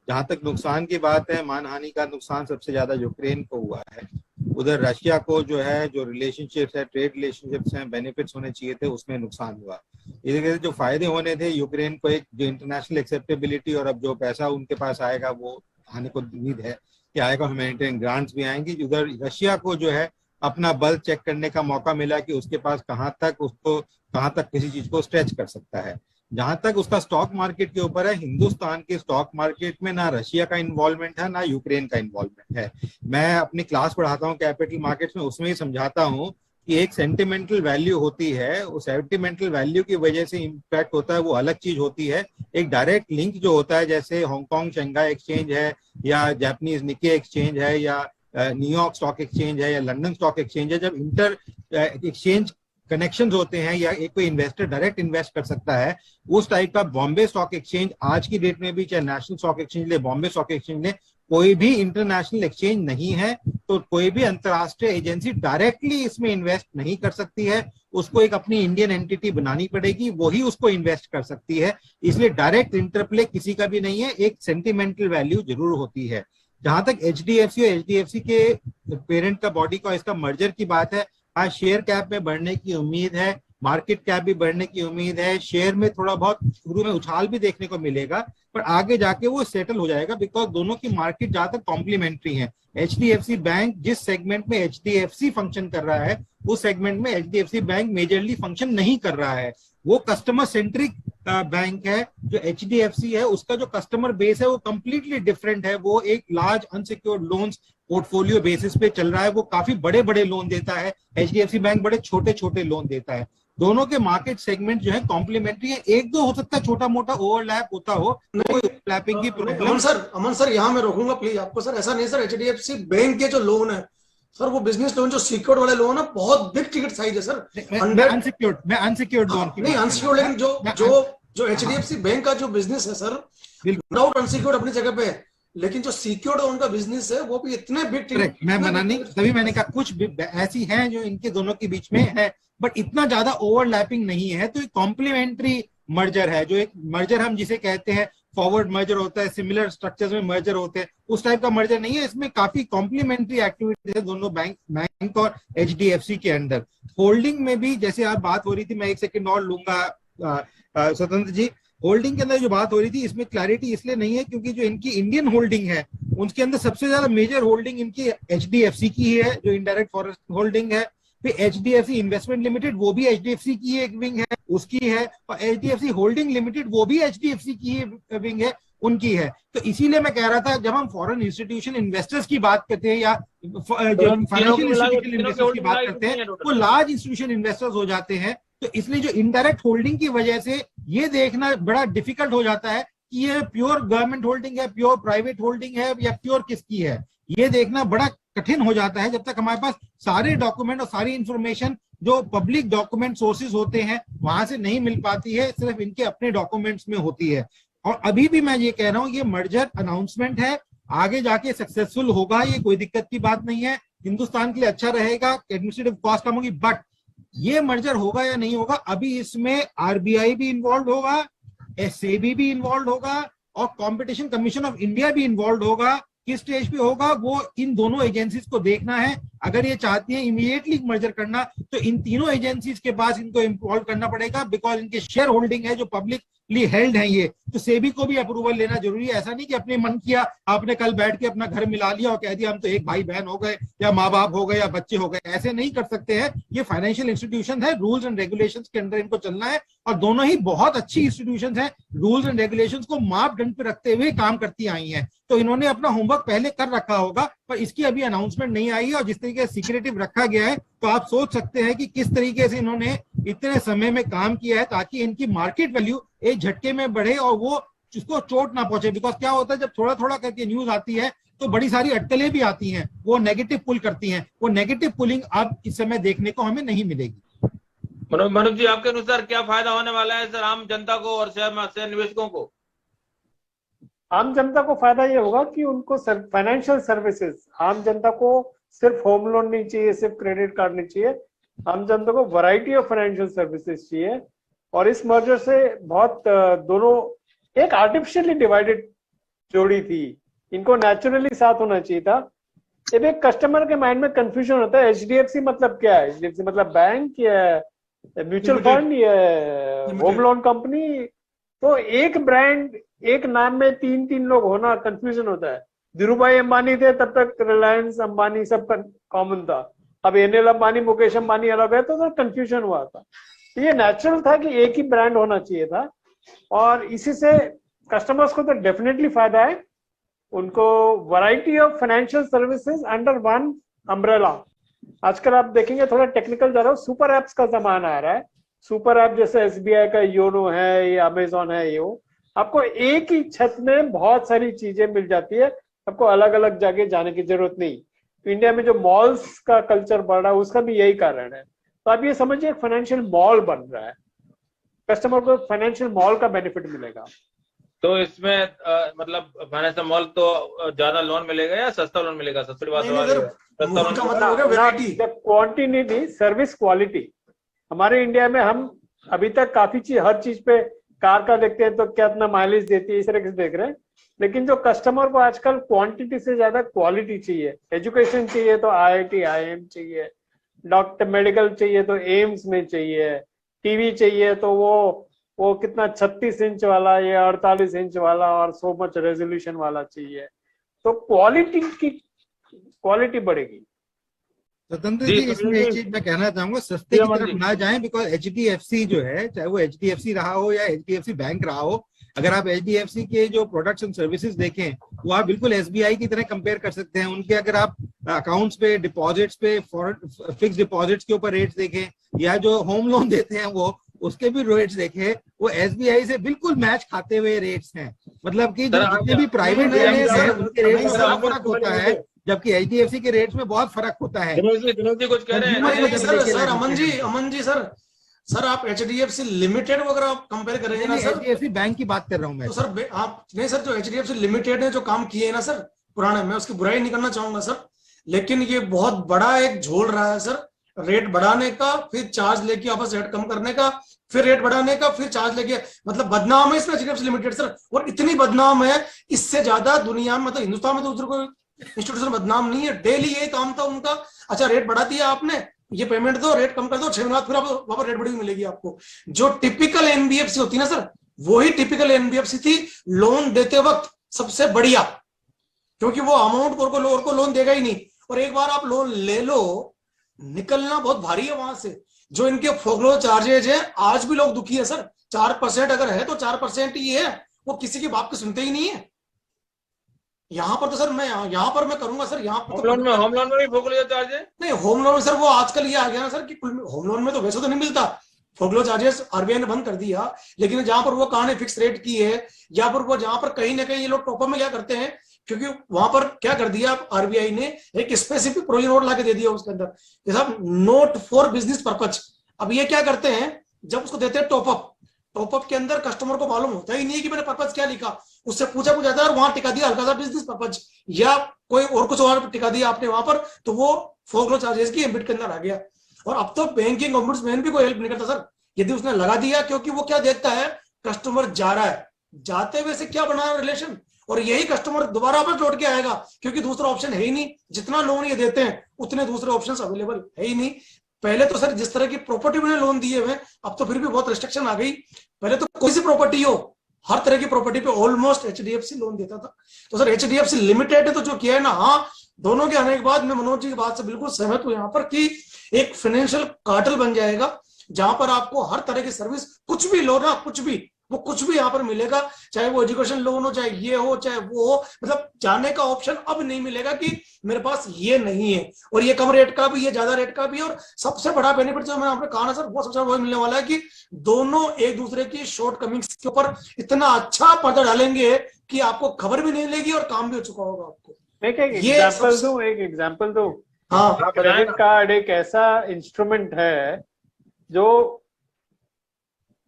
जहां तक नुकसान की बात है, मानहानि का नुकसान सबसे ज्यादा यूक्रेन को हुआ है। उधर रशिया को जो है, जो रिलेशनशिप्स है, ट्रेड रिलेशनशिप्स हैं, बेनिफिट्स होने चाहिए थे, उसमें नुकसान हुआ। इधर जो फायदे होने थे, यूक्रेन को एक जो इंटरनेशनल एक्सेप्टेबिलिटी और अब जो पैसा उनके पास आएगा वो आने को उम्मीद है कि आएगा, ह्यूमैनिटेरियन ग्रांट्स भी आएंगी। उधर रशिया को जो है अपना बल चेक करने का मौका मिला कि उसके पास कहाँ तक किसी चीज को स्ट्रेच कर सकता है। जहां तक उसका स्टॉक मार्केट के ऊपर है, हिंदुस्तान के स्टॉक मार्केट में ना रशिया का इन्वॉल्वमेंट है ना यूक्रेन का इन्वॉल्वमेंट है। मैं अपनी क्लास पढ़ाता हूँ कैपिटल मार्केट्स में, उसमें ही समझाता हूँ कि एक सेंटिमेंटल वैल्यू होती है, उस सेंटिमेंटल वैल्यू की वजह से इम्पैक्ट होता है, वो अलग चीज होती है। एक डायरेक्ट लिंक जो होता है, जैसे हांगकांग शंघाई एक्सचेंज है या जापानीज निक्के एक्सचेंज है या न्यूयॉर्क स्टॉक एक्सचेंज है या लंदन स्टॉक एक्सचेंज है, जब इंटर एक्सचेंज कनेक्शन होते हैं या एक कोई इन्वेस्टर डायरेक्ट इन्वेस्ट कर सकता है, उस टाइप का बॉम्बे स्टॉक एक्सचेंज आज की डेट में भी, चाहे नेशनल स्टॉक एक्सचेंज ले, बॉम्बे स्टॉक एक्सचेंज ले, कोई भी इंटरनेशनल एक्सचेंज नहीं है, तो कोई भी अंतरराष्ट्रीय एजेंसी डायरेक्टली इसमें इन्वेस्ट नहीं कर सकती है। उसको एक अपनी इंडियन एंटिटी बनानी पड़ेगी, वही उसको इन्वेस्ट कर सकती है। इसलिए डायरेक्ट इंटरप्ले किसी का भी नहीं है, एक सेंटिमेंटल वैल्यू जरूर होती है। जहां तक एचडीएफसी और एचडीएफसी के पेरेंट का बॉडी का इसका मर्जर की बात है, आज शेयर कैप में बढ़ने की उम्मीद है, मार्केट कैप भी बढ़ने की उम्मीद है। शेयर में थोड़ा बहुत शुरू में उछाल भी देखने को मिलेगा, पर आगे जाके वो सेटल हो जाएगा, बिकॉज दोनों की मार्केट ज्यादातर कॉम्प्लीमेंट्री है। एचडीएफसी बैंक जिस सेगमेंट में एचडीएफसी फंक्शन कर रहा है, उस सेगमेंट में एचडीएफसी बैंक मेजरली फंक्शन नहीं कर रहा है। वो कस्टमर सेंट्रिक बैंक है। जो एचडीएफसी है उसका जो कस्टमर बेस है वो कंप्लीटली डिफरेंट है। वो एक large unsecured loans portfolio basis पे चल रहा है, वो काफी बड़े बड़े लोन देता है, एचडीएफसी बैंक बड़े छोटे छोटे लोन देता है। दोनों के मार्केट सेगमेंट जो है कॉम्प्लीमेंट्री है। एक दो हो सकता है छोटा मोटा ओवरलैप होता हो, कोई ओवरलैपिंग की प्रॉब्लम।
अमन सर यहाँ मैं रोकूंगा प्लीज आपको सर। ऐसा नहीं सर, एचडीएफसी बैंक के जो लोन है सर, वो बिजनेस लोन जो सिक्योर्ड वाले लोन है, बहुत बिग टिकट साइज है सर।
मैं अनसिक्योर्ड लोन
नहीं अनसिक्योर्ड, लेकिन जो एचडीएफसी बैंक का जो बिजनेस है सर, विदाउट अनसिक्योर्ड अपनी जगह पे है, लेकिन जो सिक्योर्ड उनका बिजनेस है वो भी इतने बिग टिकट।
मैं मना नहीं, तभी मैंने कहा कुछ ऐसी हैं जो इनके दोनों के बीच में है, बट इतना ज्यादा ओवरलैपिंग नहीं है। तो एक कॉम्प्लीमेंट्री मर्जर है, जो एक मर्जर हम जिसे कहते हैं फॉरवर्ड मर्जर होता है, सिमिलर स्ट्रक्चर्स में मर्जर होते हैं, उस टाइप का मर्जर नहीं है। इसमें काफी कॉम्प्लीमेंट्री एक्टिविटीज है दोनों बैंक और एचडीएफसी के अंदर। होल्डिंग में भी जैसे आप बात हो रही थी, मैं एक सेकंड और लूंगा स्वतंत्र जी। होल्डिंग के अंदर जो बात हो रही थी, इसमें क्लैरिटी इसलिए नहीं है क्योंकि जो इनकी इंडियन होल्डिंग है उसके अंदर सबसे ज्यादा मेजर होल्डिंग इनकी एचडीएफसी की है, जो इनडायरेक्ट फॉरेस्ट होल्डिंग है। फिर एचडीएफसी इन्वेस्टमेंट लिमिटेड, वो भी एचडीएफसी की एक विंग है। उसकी है, और HDFC होल्डिंग लिमिटेड वो भी HDFC की विंग है, उनकी है। तो इसीलिए मैं कह रहा था जब हम फॉरेन इंस्टीट्यूशन इन्वेस्टर्स की बात करते हैं या फाइनेंशियल इंस्टीट्यूशन इन्वेस्टर्स की बात करते हैं, वो लार्ज इंस्टीट्यूशन इन्वेस्टर्स हो जाते हैं। तो इसलिए जो इनडायरेक्ट होल्डिंग की वजह से ये देखना बड़ा डिफिकल्ट हो जाता है कि ये प्योर गवर्नमेंट होल्डिंग है, प्योर प्राइवेट होल्डिंग है या प्योर किसकी है, ये देखना बड़ा कठिन हो जाता है जब तक हमारे पास सारे डॉक्यूमेंट और सारी इंफॉर्मेशन जो पब्लिक डॉक्यूमेंट सोर्सेज होते हैं वहां से नहीं मिल पाती है, सिर्फ इनके अपने डॉक्यूमेंट्स में होती है। और अभी भी मैं ये कह रहा हूँ ये मर्जर अनाउंसमेंट है, आगे जाके सक्सेसफुल होगा, ये कोई दिक्कत की बात नहीं है, हिंदुस्तान के लिए अच्छा रहेगा, एडमिनिस्ट्रेटिव कॉस्ट कम होगी। बट ये मर्जर होगा या नहीं होगा, अभी इसमें RBI भी इन्वॉल्व होगा, SEBI भी इन्वॉल्व होगा और कॉम्पिटिशन कमीशन ऑफ इंडिया भी इन्वॉल्व होगा। किस स्टेज पे होगा वो इन दोनों एजेंसीज को देखना है। अगर ये चाहती हैं इमीडिएटली मर्जर करना तो इन तीनों एजेंसीज के पास इनको इन्वॉल्व करना पड़ेगा, बिकॉज इनके शेयर होल्डिंग है जो पब्लिकली हेल्ड है ये, तो सेबी को भी अप्रूवल लेना जरूरी है। ऐसा नहीं कि अपने मन किया आपने कल बैठ के अपना घर मिला लिया और कह दिया हम तो एक भाई बहन हो गए या माँ बाप हो गए या बच्चे हो गए, ऐसे नहीं कर सकते हैं। ये फाइनेंशियल इंस्टीट्यूशन है, रूल्स एंड रेगुलेशंस के अंदर इनको चलना है और दोनों ही बहुत अच्छी इंस्टीट्यूशंस हैं, रूल्स एंड रेगुलेशंस को मापदंड पे रखते हुए काम करती आई हैं। तो इन्होंने अपना होमवर्क पहले कर रखा होगा, पर इसकी अभी अनाउंसमेंट नहीं आई है और जिस तरीके से सिक्रेटिव रखा गया है तो आप सोच सकते हैं कि किस तरीके से इन्होंने इतने समय में काम किया है ताकि इनकी मार्केट वैल्यू एक झटके में बढ़े और वो उसको चोट ना पहुंचे। बिकॉज क्या होता है जब थोड़ा थोड़ा करके न्यूज आती है तो बड़ी सारी अटकलें भी आती हैं, वो नेगेटिव पुल करती हैं, वो नेगेटिव पुलिंग अब इस समय देखने को हमें नहीं मिलेगी।
मनोज जी, आपके अनुसार क्या फायदा होने वाला है सर आम जनता को और शेयर निवेशकों को?
आम जनता को फायदा ये होगा कि उनको फाइनेंशियल सर्विसेज, आम जनता को सिर्फ होम लोन नहीं चाहिए, सिर्फ क्रेडिट कार्ड नहीं चाहिए, आम जनता को वैरायटी ऑफ फाइनेंशियल सर्विसेज चाहिए। और इस मर्जर से बहुत दोनों एक आर्टिफिशियली डिवाइडेड जोड़ी थी, इनको नेचुरली साथ होना चाहिए था। जब एक कस्टमर के माइंड में कंफ्यूजन होता है HDFC मतलब क्या है, HDFC मतलब बैंक या म्यूचुअल फंड या होम लोन कंपनी, तो एक ब्रांड एक नाम में तीन तीन लोग होना कंफ्यूजन होता है। धीरूभाई अंबानी थे तब तक रिलायंस अंबानी सब कॉमन था, अब अनिल अंबानी मुकेश अंबानी अलग है तो कंफ्यूजन हुआ था। तो ये नेचुरल था कि एक ही ब्रांड होना चाहिए था और इसी से कस्टमर्स को तो डेफिनेटली फायदा है, उनको variety of financial services under one umbrella. आजकल आप देखेंगे थोड़ा टेक्निकल जा रहा हूँ, सुपर एप्स का जमाना आ रहा है। सुपर ऐप जैसे SBI का योनो है या अमेजोन है, ये आपको एक ही छत में बहुत सारी चीजें मिल जाती है, आपको अलग अलग जगह जाने की जरूरत नहीं। तो इंडिया में जो मॉल्स का कल्चर बढ़ रहा है उसका भी यही कारण है। तो आप ये समझिए फाइनेंशियल मॉल बन रहा है, कस्टमर को फाइनेंशियल मॉल का बेनिफिट मिलेगा।
तो इसमें मतलब फाइनेंशियल मॉल तो ज्यादा लोन मिलेगा या सस्ता लोन मिलेगा? सबसे बड़ी बात
क्वांटिटी नहीं, सर्विस क्वालिटी। हमारे इंडिया में हम अभी तक काफी चीज, हर चीज पे कार का देखते हैं तो कितना माइलेज देती है, इस तरह से देख रहे हैं, लेकिन जो कस्टमर को आजकल क्वांटिटी से ज्यादा क्वालिटी चाहिए। एजुकेशन चाहिए तो IIT IIM चाहिए, डॉक्टर मेडिकल चाहिए तो एम्स में चाहिए, टीवी चाहिए तो वो कितना 36 इंच वाला या 48 इंच वाला और सो मच रेजोल्यूशन वाला चाहिए। तो क्वालिटी बढ़ेगी।
स्वतंत्र जी, इसमें एक चीज मैं कहना चाहूंगा, सस्ते की तरफ ना जाएं, बिकॉज HDFC जो है, चाहे वो HDFC रहा हो या HDFC बैंक रहा हो, अगर आप HDFC के जो प्रोडक्ट्स एंड सर्विसेज देखें वो आप बिल्कुल SBI की तरह कंपेयर कर सकते हैं। उनके अगर आप अकाउंट्स पे, डिपॉजिट्स पे, फिक्स डिपॉजिट्स के ऊपर रेट्स देखें या जो होम लोन देते हैं वो उसके भी रेट्स देखें, वो SBI से बिल्कुल मैच खाते हुए रेट्स हैं। मतलब कि जितने भी प्राइवेट बैंक हैं उनके रेट में फर्क होता है, जबकि HDFC के रेट्स में बहुत फर्क होता है।
कुछ कह रहे हैं
सर अमन जी सर आप HDFC लिमिटेड अगर आप कंपेयर करेंगे ना सर,
HDFC बैंक की बात कर रहा हूँ मैं।
तो सर आप नहीं सर, जो HDFC लिमिटेड ने जो काम किए है ना सर पुराने, मैं उसकी बुराई नहीं करना चाहूंगा सर, लेकिन ये बहुत बड़ा एक झोल रहा है सर, रेट बढ़ाने का, फिर चार्ज लेके वापस रेट कम करने का, फिर रेट बढ़ाने का, फिर चार्ज लेके, मतलब बदनाम है इसमें HDFC लिमिटेड सर। और इतनी बदनाम है, इससे ज्यादा दुनिया में, मतलब हिंदुस्तान में तो दूसरे को इंस्टीट्यूशन बदनाम नहीं है। डेली यही काम था उनका, अच्छा रेट बढ़ा दिया आपने, ये पेमेंट दो, रेट कम कर दो, 6 महीने बाद फिर आप वापस रेट बढ़ी मिलेगी आपको। जो टिपिकल NBFC होती है ना सर, वही टिपिकल NBFC थी लोन देते वक्त सबसे बढ़िया, क्योंकि वो अमाउंट और को लोन देगा ही नहीं। और एक बार आप लोन ले लो निकलना बहुत भारी है वहां से। जो इनके फोकलोज चार्जेज है, आज भी लोग दुखी है सर। 4% अगर है तो 4% ही है, वो किसी की बात को सुनते ही नहीं है। यहाँ पर तो सर यहाँ पर मैं करूंगा सर, यहाँ पर
होम लोन में भी फोकलोज चार्ज है?
नहीं, होम लोन में सर वो आजकल ये आ गया ना सर कि होम लोन में तो वैसे तो नहीं मिलता, फोकलोज चार्जेस आरबीआई ने बंद कर दिया। लेकिन जहां पर वो कहानी फिक्स रेट की है, या फिर वो जहां पर कहीं ना कहीं ये लोग टॉपअप में क्या करते हैं, क्योंकि वहां पर क्या कर दिया आरबीआई ने, एक स्पेसिफिक प्रोविजन नोट लाके दे दिया उसके अंदर, जैसा नोट फॉर बिजनेस पर्पज। अब ये क्या करते हैं, जब उसको देते हैं टॉपअप, टॉपअप के अंदर कस्टमर को मालूम होता ही नहीं है कि मैंने पर्पज क्या लिखा, उससे पूछा जाता है और वहां टिका दिया हल्का सा बिजनेस पर्पज, या कोई और कुछ और टिका दिया आपने वहां पर, तो वो फोकलोज चार्जेस की एम्बिट के अंदर आ गया। और अब तो बैंकिंग ओम्बुड्समैन भी कोई हेल्प नहीं करता सर, यदि उसने लगा दिया, क्योंकि वो क्या देखता है, कस्टमर जा रहा है, जाते हुए से क्या बना रिलेशन, और यही कस्टमर दोबारा वापस लौट के आएगा, क्योंकि दूसरा ऑप्शन है ही नहीं। जितना लोन ये देते हैं उतने दूसरे ऑप्शंस अवेलेबल है ही नहीं। पहले तो सर जिस तरह की प्रॉपर्टी में लोन दिए हुए, अब तो फिर भी बहुत रिस्ट्रिक्शन आ गई। पहले तो कोई सी प्रॉपर्टी हो, हर तरह की प्रॉपर्टी पे ऑलमोस्ट एचडीएफसी लोन देता था। तो सर एचडीएफसी लिमिटेड ने तो जो किया है ना, हाँ, दोनों के आने के बाद मैं मनोज जी की बात से बिल्कुल सहमत हूं यहाँ पर, कि एक फाइनेंशियल कार्टेल बन जाएगा, जहां पर आपको हर तरह की सर्विस, कुछ भी लो ना, कुछ भी, वो कुछ भी यहाँ पर मिलेगा, चाहे वो एजुकेशन लोन हो, चाहे ये हो, चाहे वो हो, मतलब जाने का ऑप्शन अब नहीं मिलेगा कि मेरे पास ये नहीं है, और ये कम रेट का भी, ये ज्यादा रेट का भी। और सबसे बड़ा बेनिफिट जो मैंने आपने कहा ना सर, वो सबसे बड़ा मिलने वाला है कि दोनों एक दूसरे की शॉर्ट कमिंग्स के ऊपर इतना अच्छा पर्दा डालेंगे कि आपको खबर भी नहीं लेगी और काम भी हो चुका होगा आपको।
एक एग्जाम्पल दो।
हाँ,
क्रेडिट कार्ड एक ऐसा इंस्ट्रूमेंट है जो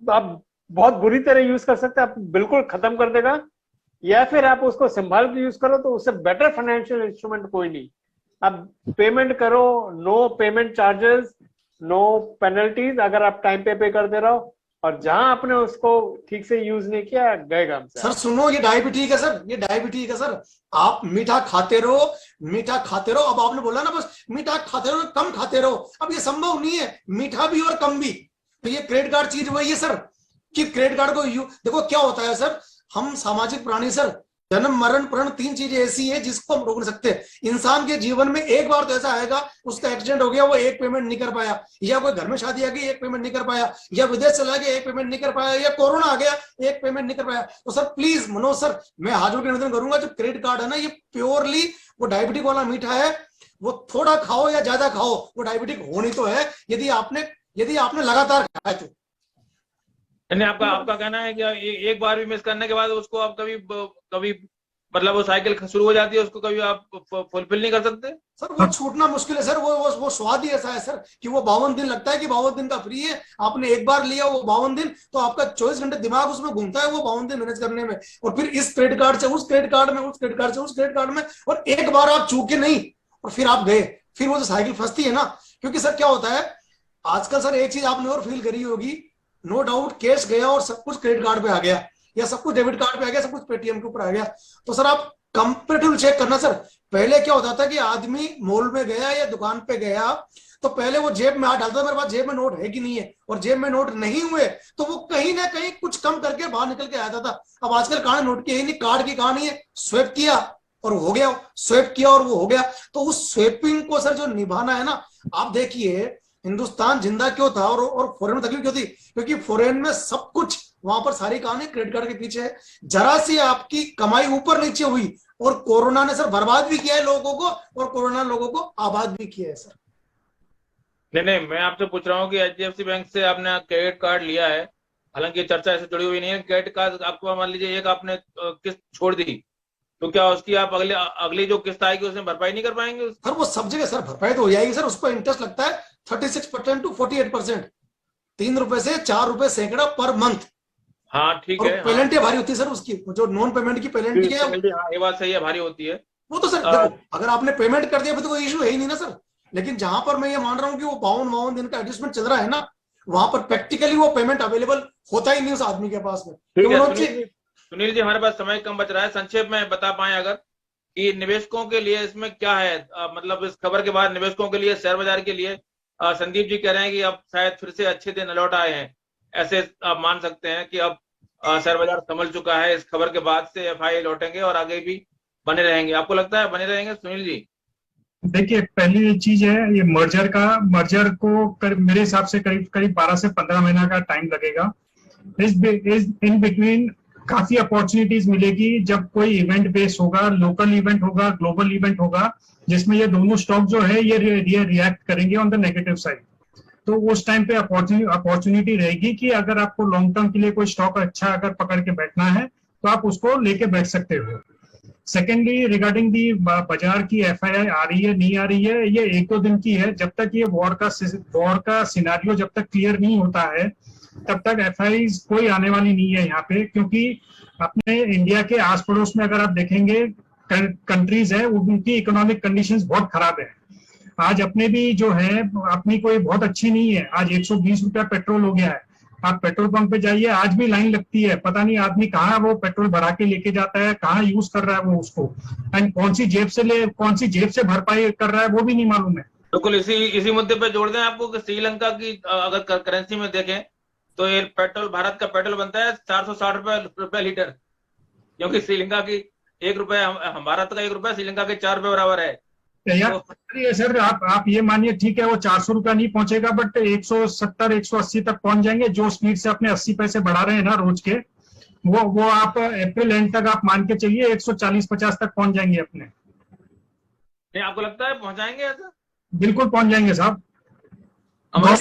आप बहुत बुरी तरह यूज कर सकते हैं, आप बिल्कुल खत्म कर देगा, या फिर आप उसको संभाल के यूज करो तो उससे बेटर फाइनेंशियल इंस्ट्रूमेंट कोई नहीं। आप पेमेंट करो, no payment charges, no penalties, अगर आप टाइम पे कर दे रहे हो, और जहां आपने उसको ठीक से यूज नहीं किया, गए काम से।
सर सुनो, ये डायबिटीज है सर, ये डायबिटीज है सर। आप मीठा खाते रहो, मीठा खाते रहो। अब आपने बोला ना बस मीठा खाते रहो, कम खाते रहो, अब ये संभव नहीं है, मीठा भी और कम भी। तो ये क्रेडिट कार्ड चीज वही है सर, कि क्रेडिट कार्ड को देखो क्या होता है सर, हम सामाजिक प्राणी सर, जन्म मरण प्रण 3 चीजें ऐसी है जिसको हम रोक नहीं सकते। इंसान के जीवन में एक बार तो ऐसा आएगा, उसका एक्सीडेंट हो गया, वो एक पेमेंट नहीं कर पाया, या कोई घर में शादी आ गई, एक पेमेंट नहीं कर पाया, या विदेश चला गया, एक पेमेंट नहीं कर पाया, या कोरोना आ गया, एक पेमेंट नहीं कर पाया। तो सर प्लीज मनोज सर, मैं हाथ जोड़ के निवेदन करूंगा, जो क्रेडिट कार्ड है ना, ये प्योरली वो डायबिटिक वाला मीठा है। वो थोड़ा खाओ या ज्यादा खाओ, वो डायबिटिक होनी तो है, यदि आपने लगातार खाया तो।
आपका कहना है कि एक बार भी मिस करने के बाद उसको आप कभी मतलब वो साइकिल शुरू हो जाती है, उसको कभी आप फुलफिल नहीं कर सकते?
सर वो छूटना मुश्किल है सर, वो स्वाद ही ऐसा है सर कि वो 52 दिन लगता है कि 52 दिन का फ्री है। आपने एक बार लिया वो 52 दिन, तो आपका 24 घंटे दिमाग उसमें घूमता है वो 52 दिन मैनेज करने में, और फिर इस क्रेडिट कार्ड से उस क्रेडिट कार्ड में, उस क्रेडिट कार्ड से उस क्रेडिट कार्ड में, और एक बार आप चूके नहीं और फिर आप गए, फिर वो जो साइकिल फंसती है ना। क्योंकि सर क्या होता है आजकल सर, एक चीज आपने और फील करी होगी, नो डाउट कैश गया और सब कुछ क्रेडिट कार्ड पे आ गया, या सब कुछ डेबिट कार्ड पे आ गया, सब कुछ पेटीएम के ऊपर आ गया। तो सर आप कंपेरेटिव चेक करना सर। पहले क्या होता था कि आदमी मॉल में गया या दुकान पे गया, तो पहले वो जेब में हाथ डालता था, मेरे पास जेब में नोट है कि नहीं है, और जेब में नोट नहीं हुए तो वो कहीं ना कहीं कुछ कम करके बाहर निकल के आता था। अब आजकल कहानी नोट की है नहीं, कार्ड की कहानी है, स्वेप किया और हो गया, स्वेप किया और वो हो गया। तो उस स्वेपिंग को सर जो निभाना है ना, आप देखिए हिंदुस्तान जिंदा क्यों था और फॉरेन में तकलीफ क्यों थी, क्योंकि फॉरेन में सब कुछ, वहां पर सारी कहानी क्रेडिट कार्ड के पीछे है। जरा सी आपकी कमाई ऊपर नीचे हुई और कोरोना ने सर बर्बाद भी किया है लोगों को, और कोरोना लोगों को आबाद भी किया है सर।
नहीं, मैं आपसे पूछ रहा हूँ कि एचडीएफसी बैंक से आपने क्रेडिट कार्ड लिया है, हालांकि चर्चा ऐसे जुड़ी हुई नहीं है, क्रेडिट कार्ड आपको मान लीजिए एक आपने किस्त छोड़ दी, तो क्या उसकी आप अगली जो किस्त आएगी उसमें भरपाई नहीं कर पाएंगे?
सर वो सब जगह सर भरपाई तो हो जाएगी सर, उसको इंटरेस्ट लगता है 36% to 48%, 3 रुपए से 4 रुपए सैकड़ा पर मंथ।
हाँ ठीक है।
पेनल्टी भारी होती है सर उसकी, जो नॉन पेमेंट की पेनल्टी है,
ये बात सही है, भारी होती है
वो तो सर देखो, अगर आपने पेमेंट कर दिया फिर तो कोई इशू है ही नहीं ना सर। लेकिन जहां पर मैं ये मान रहा हूँ कि वो 52 दिन का एडजस्टमेंट चल रहा है ना, वहां पर प्रैक्टिकली वो पेमेंट अवेलेबल होता ही नहीं उस आदमी के पास में।
सुनील जी हमारे पास समय कम बच रहा है, संक्षेप में बता पाए अगर कि निवेशकों के लिए इसमें क्या है, मतलब इस खबर के बाद निवेशकों के लिए, शेयर बाजार के लिए, संदीप जी कह रहे हैं कि अब शायद फिर से अच्छे दिन लौट आए हैं, ऐसे आप मान सकते हैं कि अब शेयर बाजार संभल चुका है, इस खबर के बाद से एफआई लौटेंगे और आगे भी बने रहेंगे? आपको लगता है बने रहेंगे सुनील जी?
देखिए, पहली चीज है ये मर्जर को मेरे हिसाब से करीब 12 से 15 महीना का टाइम लगेगा। इन बिटवीन काफी अपॉर्चुनिटीज मिलेगी जब कोई इवेंट बेस होगा, लोकल इवेंट होगा, ग्लोबल इवेंट होगा, जिसमें ये दोनों स्टॉक जो है ये रिएक्ट करेंगे ऑन द नेगेटिव साइड। तो उस टाइम पे अपॉर्चुनिटी रहेगी कि अगर आपको लॉन्ग टर्म के लिए कोई स्टॉक अच्छा अगर पकड़ के बैठना है तो आप उसको लेके बैठ सकते हो। सेकेंडली, रिगार्डिंग दी बाजार की FII आ रही है नहीं आ रही है, ये 1-2 दिन की है। जब तक ये वॉर का सिनारियो जब तक क्लियर नहीं होता है तब तक FIIs कोई आने वाली नहीं है यहाँ पे, क्योंकि अपने इंडिया के आस पड़ोस में अगर आप देखेंगे कंट्रीज है उनकी इकोनॉमिक कंडीशंस बहुत खराब है। आज अपने भी जो है अपनी कोई बहुत अच्छी नहीं है। आज 120 रुपया पेट्रोल हो गया है। आप पेट्रोल पंप पे जाइए, आज भी लाइन लगती है। पता नहीं आदमी कहाँ वो पेट्रोल भरा के लेके जाता है, कहाँ यूज कर रहा है वो उसको, एंड कौन सी जेब से भरपाई कर रहा है वो भी नहीं मालूम है।
बिल्कुल इसी मुद्दे पे जोड़ दें आपको कि श्रीलंका की अगर करेंसी में देखें तो ये पेट्रोल, भारत का पेट्रोल बनता है 460 रुपए लीटर, क्योंकि श्रीलंका की 1 रुपया, भारत का 1 रुपया श्रीलंका के 4 रुपए बराबर है।
यार सर, आप ये मानिए ठीक है वो 400 रुपया नहीं पहुंचेगा, बट 170-180 तक पहुंच जाएंगे। जो स्पीड से अपने 80 पैसे बढ़ा रहे हैं ना रोज के, वो आप अप्रैल एंड तक आप मान के चलिए 140-50 तक पहुंच जाएंगे अपने।
नहीं, आपको लगता है पहुंचाएंगे ऐसा?
बिल्कुल पहुंच जाएंगे साहब।
अमन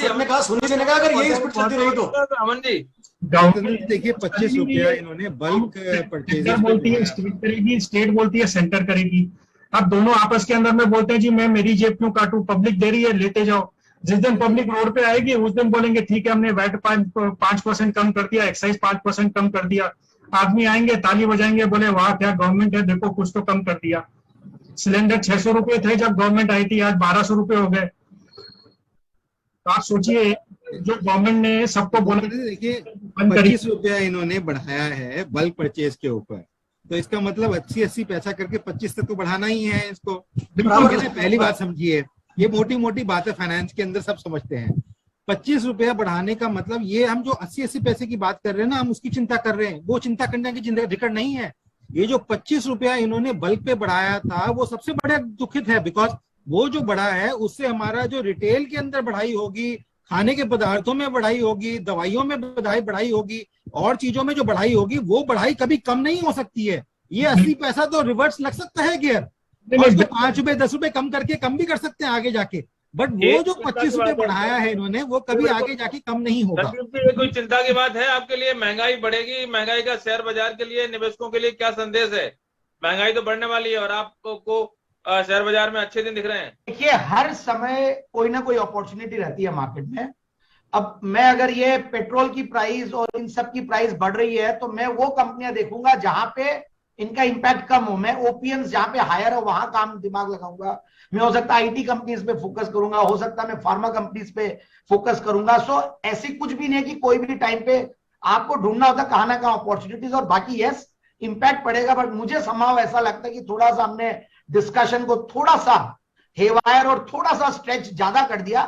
जी,
गवर्नमेंट देखिए 25 रुपया इन्होंने बल्क परचेज
बोलती है स्टेट करेगी, स्टेट बोलती है सेंटर करेगी। अब दोनों आपस के अंदर में बोलते हैं जी मैं मेरी जेब क्यों काटूं, पब्लिक दे रही है लेते जाओ। जिस दिन पब्लिक रोड पे आएगी उस दिन बोलेंगे ठीक है हमने वैट 5% कम कर दिया, एक्साइज 5% कम कर दिया। आदमी आएंगे ताली बजाएंगे, बोले वाह क्या गवर्नमेंट है, देखो कुछ तो कम कर दिया। सिलेंडर 600 रुपए थे जब गवर्नमेंट आई थी, आज 1200 रुपए हो गए। तो आप सोचिए जो गवर्नमेंट ने सबको बोला।
देखिए 25 रुपया इन्होंने बढ़ाया है बल्क परचेज के ऊपर, तो इसका मतलब 80 पैसा करके 25 तक तो बढ़ाना ही है इसको। पहली बात समझिए, ये मोटी मोटी बातें फाइनेंस के अंदर सब समझते हैं। 25 रुपया बढ़ाने का मतलब ये हम जो 80 पैसे की बात कर रहे हैं ना, हम उसकी चिंता कर रहे हैं, वो चिंता करने की जिक्र नहीं है। ये जो 25 रुपया इन्होंने बल्क पे बढ़ाया था वो सबसे बड़ा दुखित है, बिकॉज वो जो बढ़ा है उससे हमारा जो रिटेल के अंदर बढ़ाई होगी, खाने के पदार्थों में बढ़ाई होगी, दवाइयों में बढ़ाई होगी, और चीजों में जो बढ़ाई होगी वो बढ़ाई कभी कम नहीं हो सकती है। ये 80 पैसा तो रिवर्स लग सकता है गियर, और उसको 5 रुपए 10 रुपए कम करके कम भी कर सकते हैं आगे जाके, बट वो जो 25 रुपए बढ़ाया है इन्होंने वो कभी आगे जाके कम नहीं होगा।
ये कोई चिंता की बात है आपके लिए? महंगाई बढ़ेगी, महंगाई का शेयर बाजार के लिए, निवेशकों के लिए क्या संदेश है? महंगाई तो बढ़ने वाली है और आपको शेयर बाजार में अच्छे दिन दिख रहे हैं।
देखिए हर समय कोई ना कोई अपॉर्चुनिटी रहती है मार्केट में। अब मैं अगर ये पेट्रोल की प्राइस और इन सब की प्राइस बढ़ रही है तो मैं वो कंपनियां देखूंगा जहां पे इनका इंपैक्ट कम हो। मैं ओपीएम्स जहां पे हायर हो वहां काम दिमाग लगाऊंगा। मैं हो सकता है आईटी कंपनीज पे फोकस करूंगा, हो सकता है मैं फार्मा कंपनीज पे फोकस करूंगा। सो ऐसी कुछ भी नहीं है कि कोई भी टाइम पे आपको ढूंढना होता कहां ना कहां अपॉर्चुनिटीज, और बाकी यस इंपैक्ट पड़ेगा। बट मुझे संभव ऐसा लगता है कि थोड़ा सा हमने डिस्कशन को थोड़ा सा हेवायर और थोड़ा सा स्ट्रेच ज्यादा कर दिया।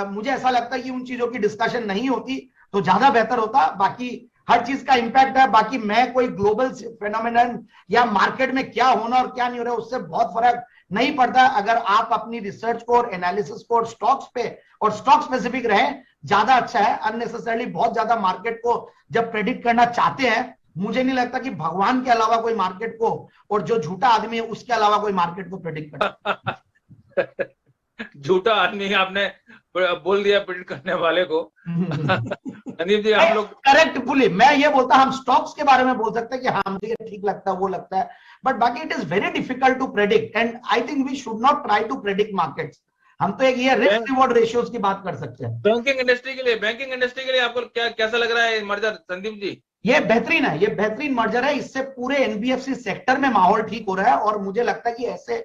मुझे ऐसा लगता है कि उन चीजों की डिस्कशन नहीं होती तो ज्यादा बेहतर होता। बाकी हर चीज का इंपैक्ट है। बाकी मैं कोई ग्लोबल फेनोमेनन या मार्केट में क्या होना और क्या नहीं हो रहा है उससे बहुत फर्क नहीं पड़ता। अगर आप अपनी रिसर्च को और एनालिसिस को और स्टॉक्स पे और स्टॉक स्पेसिफिक रहे ज्यादा अच्छा है। अननेसेसरली बहुत ज्यादा मार्केट को जब प्रेडिक्ट करना चाहते हैं, मुझे नहीं लगता कि भगवान के अलावा कोई मार्केट को, और जो झूठा आदमी है उसके अलावा कोई मार्केट को प्रेडिक्ट कर
झूठा आदमी आपने बोल दिया प्रेडिक्ट करने वाले को। संदीप जी आप लोग
करेक्ट बोले। मैं ये बोलता हम स्टॉक्स के बारे में बोल सकते हैं कि हाँ मुझे ठीक लगता है वो लगता है, बट बाकी it is very difficult to predict and I think we should not try to predict markets. हम तो एक ये रिस्क रिवॉर्ड रेशियोज की बात कर सकते हैं।
बैंकिंग इंडस्ट्री के लिए आपको कैसा लग रहा है मर्जर संदीप जी?
ये बेहतरीन है, ये बेहतरीन मर्जर है। इससे पूरे एनबीएफसी सेक्टर में माहौल ठीक हो रहा है और मुझे लगता है कि ऐसे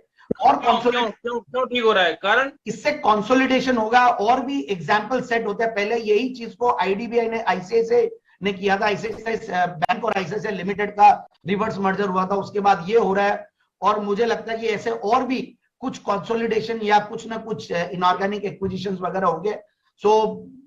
और
क्यों ठीक हो रहा है? कारण
इससे कंसोलिडेशन होगा और भी एग्जाम्पल सेट होते हैं। पहले यही चीज को आईडीबीआई ने आईसीआईसीआई ने किया था। आईसीआईसीआई बैंक और आईसीआईसीआई लिमिटेड का रिवर्स मर्जर हुआ था, उसके बाद ये हो रहा है। और मुझे लगता है कि ऐसे और भी कुछ कंसोलिडेशन या कुछ ना कुछ इनऑर्गेनिक एक्विजिशंस वगैरह होंगे। सो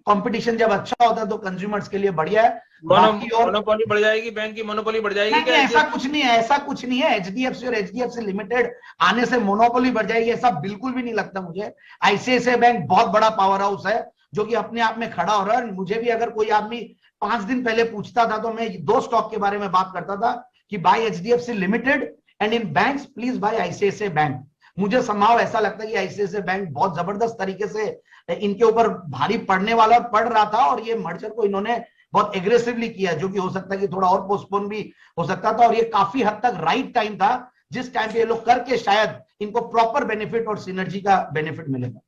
कंपटीशन जब अच्छा होता है तो कंज्यूमर्स के लिए बढ़िया है।
मोनोपोली बढ़ जाएगी, बैंक की मोनोपोली बढ़ जाएगी
नहीं,
क्या?
ऐसा कुछ नहीं है, ऐसा कुछ नहीं है। एचडीएफसी और एचडीएफसी लिमिटेड आने से मोनोपोली बढ़ जाएगी, ऐसा बिल्कुल भी नहीं लगता मुझे। आईसीआईसीआई बैंक बहुत बड़ा पावर हाउस है जो कि अपने आप में खड़ा हो रहा है। मुझे भी अगर कोई आदमी 5 दिन पहले पूछता था तो मैं 2 स्टॉक के बारे में बात करता था कि buy HDFC limited and in banks please buy ICICI bank. मुझे संभव ऐसा लगता है कि आईसीआईसीआई बैंक बहुत जबरदस्त तरीके से इनके ऊपर भारी पड़ने वाला पड़ रहा था और ये मर्जर को इन्होंने बहुत एग्रेसिवली किया, जो कि हो सकता है कि थोड़ा और पोस्टपोन भी हो सकता था, और ये काफी हद तक राइट टाइम था जिस टाइम पे ये लोग करके शायद इनको प्रॉपर बेनिफिट और सिनर्जी का बेनिफिट मिलेगा।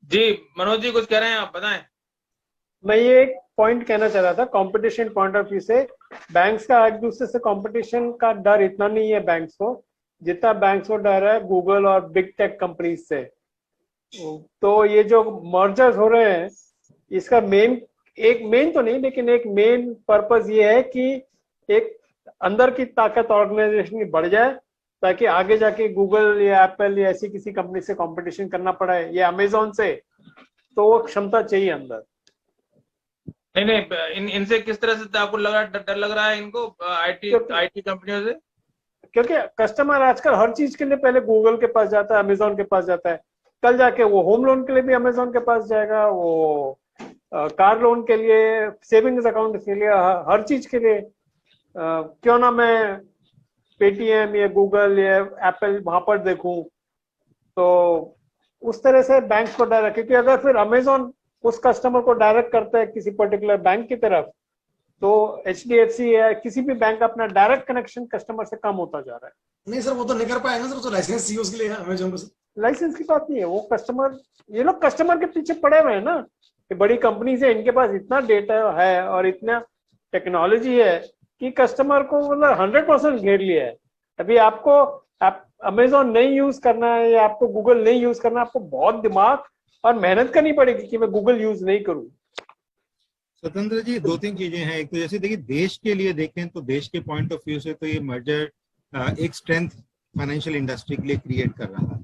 जी मनोज जी कुछ कह रहे हैं, आप बताएं।
मैं ये एक पॉइंट कहना चाह रहा था, कंपटीशन पॉइंट ऑफ व्यू से बैंक्स का एक दूसरे से कंपटीशन का डर इतना नहीं है बैंक्स को, जितना बैंक्स को डर है गूगल और बिग टेक कंपनीज से। तो ये जो मर्जर्स हो रहे हैं इसका मेन तो नहीं, लेकिन एक मेन पर्पस ये है कि एक अंदर की ताकत ऑर्गेनाइजेशन की बढ़ जाए ताकि आगे जाके गूगल या एप्पल या ऐसी किसी कंपनी से कंपटीशन करना पड़े या अमेजोन से, तो वो क्षमता चाहिए अंदर।
नहीं, इनसे किस तरह से आपको डर लग रहा है इनको आईटी कंपनियों से?
क्योंकि कस्टमर आजकल हर चीज के लिए पहले गूगल के पास जाता है, अमेजोन के पास जाता है, कल जाके वो होम लोन के लिए भी अमेजोन के पास जाएगा, वो कार लोन के लिए, सेविंग्स अकाउंट के लिए, हर चीज के लिए। क्यों ना मैं पेटीएम या गूगल या एप्पल वहां पर देखूं। तो उस तरह से बैंक को डर है, क्योंकि अगर फिर अमेजोन उस कस्टमर को डायरेक्ट करता है किसी पर्टिकुलर बैंक की तरफ, तो एचडीएफसी या किसी भी बैंक अपना डायरेक्ट कनेक्शन कस्टमर से कम होता जा रहा है।
नहीं सर, वो तो नहीं कर पाएगा सर, तो लाइसेंस चाहिए उसके लिए अमेजोन को।
लाइसेंस की बात नहीं है, वो कस्टमर, ये लोग कस्टमर के पीछे पड़े हुए हैं ना। ये बड़ी कंपनी है, इनके पास इतना डेटा है और इतना टेक्नोलॉजी है कि कस्टमर को मतलब 100% घेर लिया है। अभी आपको अमेजोन नहीं यूज करना है या आपको गूगल नहीं यूज करना, आपको बहुत दिमाग और मेहनत करनी पड़ेगी कि मैं गूगल यूज नहीं करूं।
स्वतंत्र जी, 2-3 चीजें हैं। एक तो जैसे देखिए देश के लिए देखें तो देश के पॉइंट ऑफ व्यू से तो ये मर्जर एक स्ट्रेंथ फाइनेंशियल इंडस्ट्री के लिए क्रिएट कर रहा है।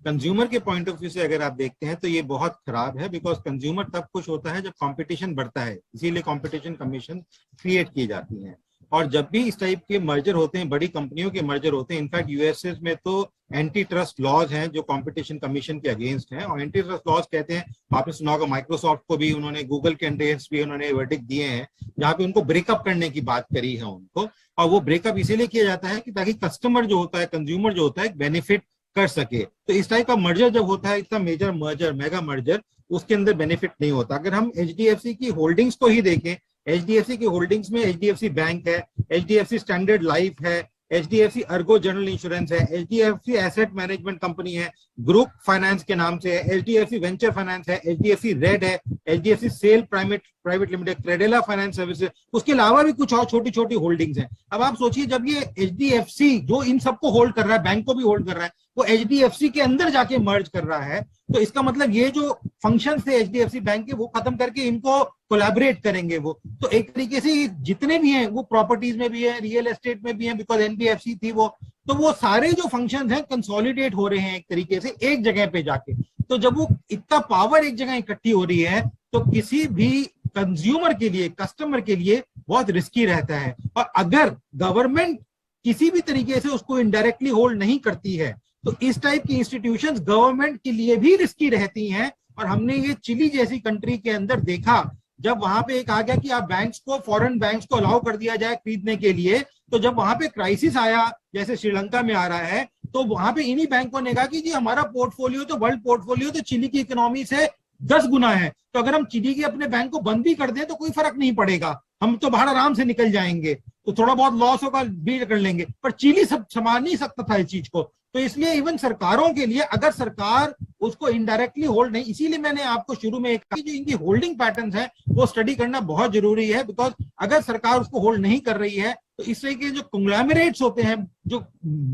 कंज्यूमर के पॉइंट ऑफ व्यू से अगर आप देखते हैं तो ये बहुत खराब है, बिकॉज कंज्यूमर तब खुश होता है जब कंपटीशन बढ़ता है, इसीलिए कंपटीशन कमीशन क्रिएट की जाती है। और जब भी इस टाइप के मर्जर होते हैं, बड़ी कंपनियों के मर्जर होते हैं, इनफैक्ट यूएसए में तो एंटी ट्रस्ट लॉज हैं जो कंपटीशन कमीशन के अगेंस्ट हैं। और एंटी ट्रस्ट लॉज कहते हैं, आपने सुना होगा माइक्रोसॉफ्ट को भी उन्होंने, गूगल के अगेंस्ट भी उन्होंने वर्डिक्ट दिए हैं जहाँ पे उनको ब्रेकअप करने की बात करी है उनको। और वो ब्रेकअप इसीलिए किया जाता है कि ताकि कस्टमर जो होता है, कंज्यूमर जो होता है, बेनिफिट कर सके। तो इस टाइप का मर्जर जब होता है, इतना मेजर मर्जर, मेगा मर्जर, उसके अंदर बेनिफिट नहीं होता। अगर हम एचडीएफसी की होल्डिंग्स को ही देखें, एचडीएफसी की होल्डिंग्स में एचडीएफसी बैंक है, एचडीएफसी स्टैंडर्ड लाइफ है, एचडीएफसी अर्गो जनरल इंश्योरेंस है, एचडीएफसी एसेट मैनेजमेंट कंपनी है, ग्रुप फाइनेंस के नाम से है, एचडीएफसी वेंचर फाइनेंस है, एचडीएफसी रेड है, HDFC sales private limited, Credila finance services, उसके अलावा भी कुछ और छोटी छोटी होल्डिंग्स हैं। अब आप सोचिए, जब ये एचडीएफसी जो इन सबको होल्ड कर रहा है, बैंक को भी होल्ड कर रहा है, वो एचडीएफसी के अंदर जाके मर्ज कर रहा है, तो इसका मतलब ये जो फंक्शन थे एचडीएफसी बैंक के वो खत्म करके इनको कोलैबोरेट करेंगे वो। तो एक तरीके से जितने भी हैं वो प्रॉपर्टीज में भी है, रियल एस्टेट में भी है, बिकॉज एनबीएफसी थी वो, तो वो सारे जो फंक्शंस हैं कंसोलिडेट हो रहे हैं एक तरीके से एक जगह पे जाके। तो जब वो इतना पावर एक जगह इकट्ठी हो रही है तो किसी भी कंज्यूमर के लिए, कस्टमर के लिए बहुत रिस्की रहता है। और अगर गवर्नमेंट किसी भी तरीके से उसको इनडायरेक्टली होल्ड नहीं करती है तो इस टाइप की इंस्टीट्यूशंस गवर्नमेंट के लिए भी रिस्की रहती हैं। और हमने ये चिली जैसी कंट्री के अंदर देखा, जब वहां पे एक आ गया कि आप बैंक्स को, फॉरेन बैंक्स को अलाउ कर दिया जाए खरीदने के लिए, तो जब वहां पे क्राइसिस आया, जैसे श्रीलंका में आ रहा है, तो वहां पे इन्हीं बैंकों ने कहा कि जी हमारा पोर्टफोलियो तो, वर्ल्ड पोर्टफोलियो तो चिली की इकोनॉमी से 10 गुना है, तो अगर हम चिली के अपने बैंक को बंद भी कर दें तो कोई फर्क नहीं पड़ेगा, हम तो बाहर आराम से निकल जाएंगे, तो थोड़ा बहुत लॉस होगा भी कर लेंगे। पर चिली सब संभाल नहीं सकता था इस चीज को। तो इसलिए इवन सरकारों के लिए, अगर सरकार उसको इनडायरेक्टली होल्ड नहीं, इसीलिए मैंने आपको शुरू में कहा कि जो इनकी होल्डिंग पैटर्न्स है वो स्टडी करना बहुत जरूरी है, बिकॉज अगर सरकार उसको होल्ड नहीं कर रही है तो इस तरह के जो कंग्लोमरेट्स होते हैं, जो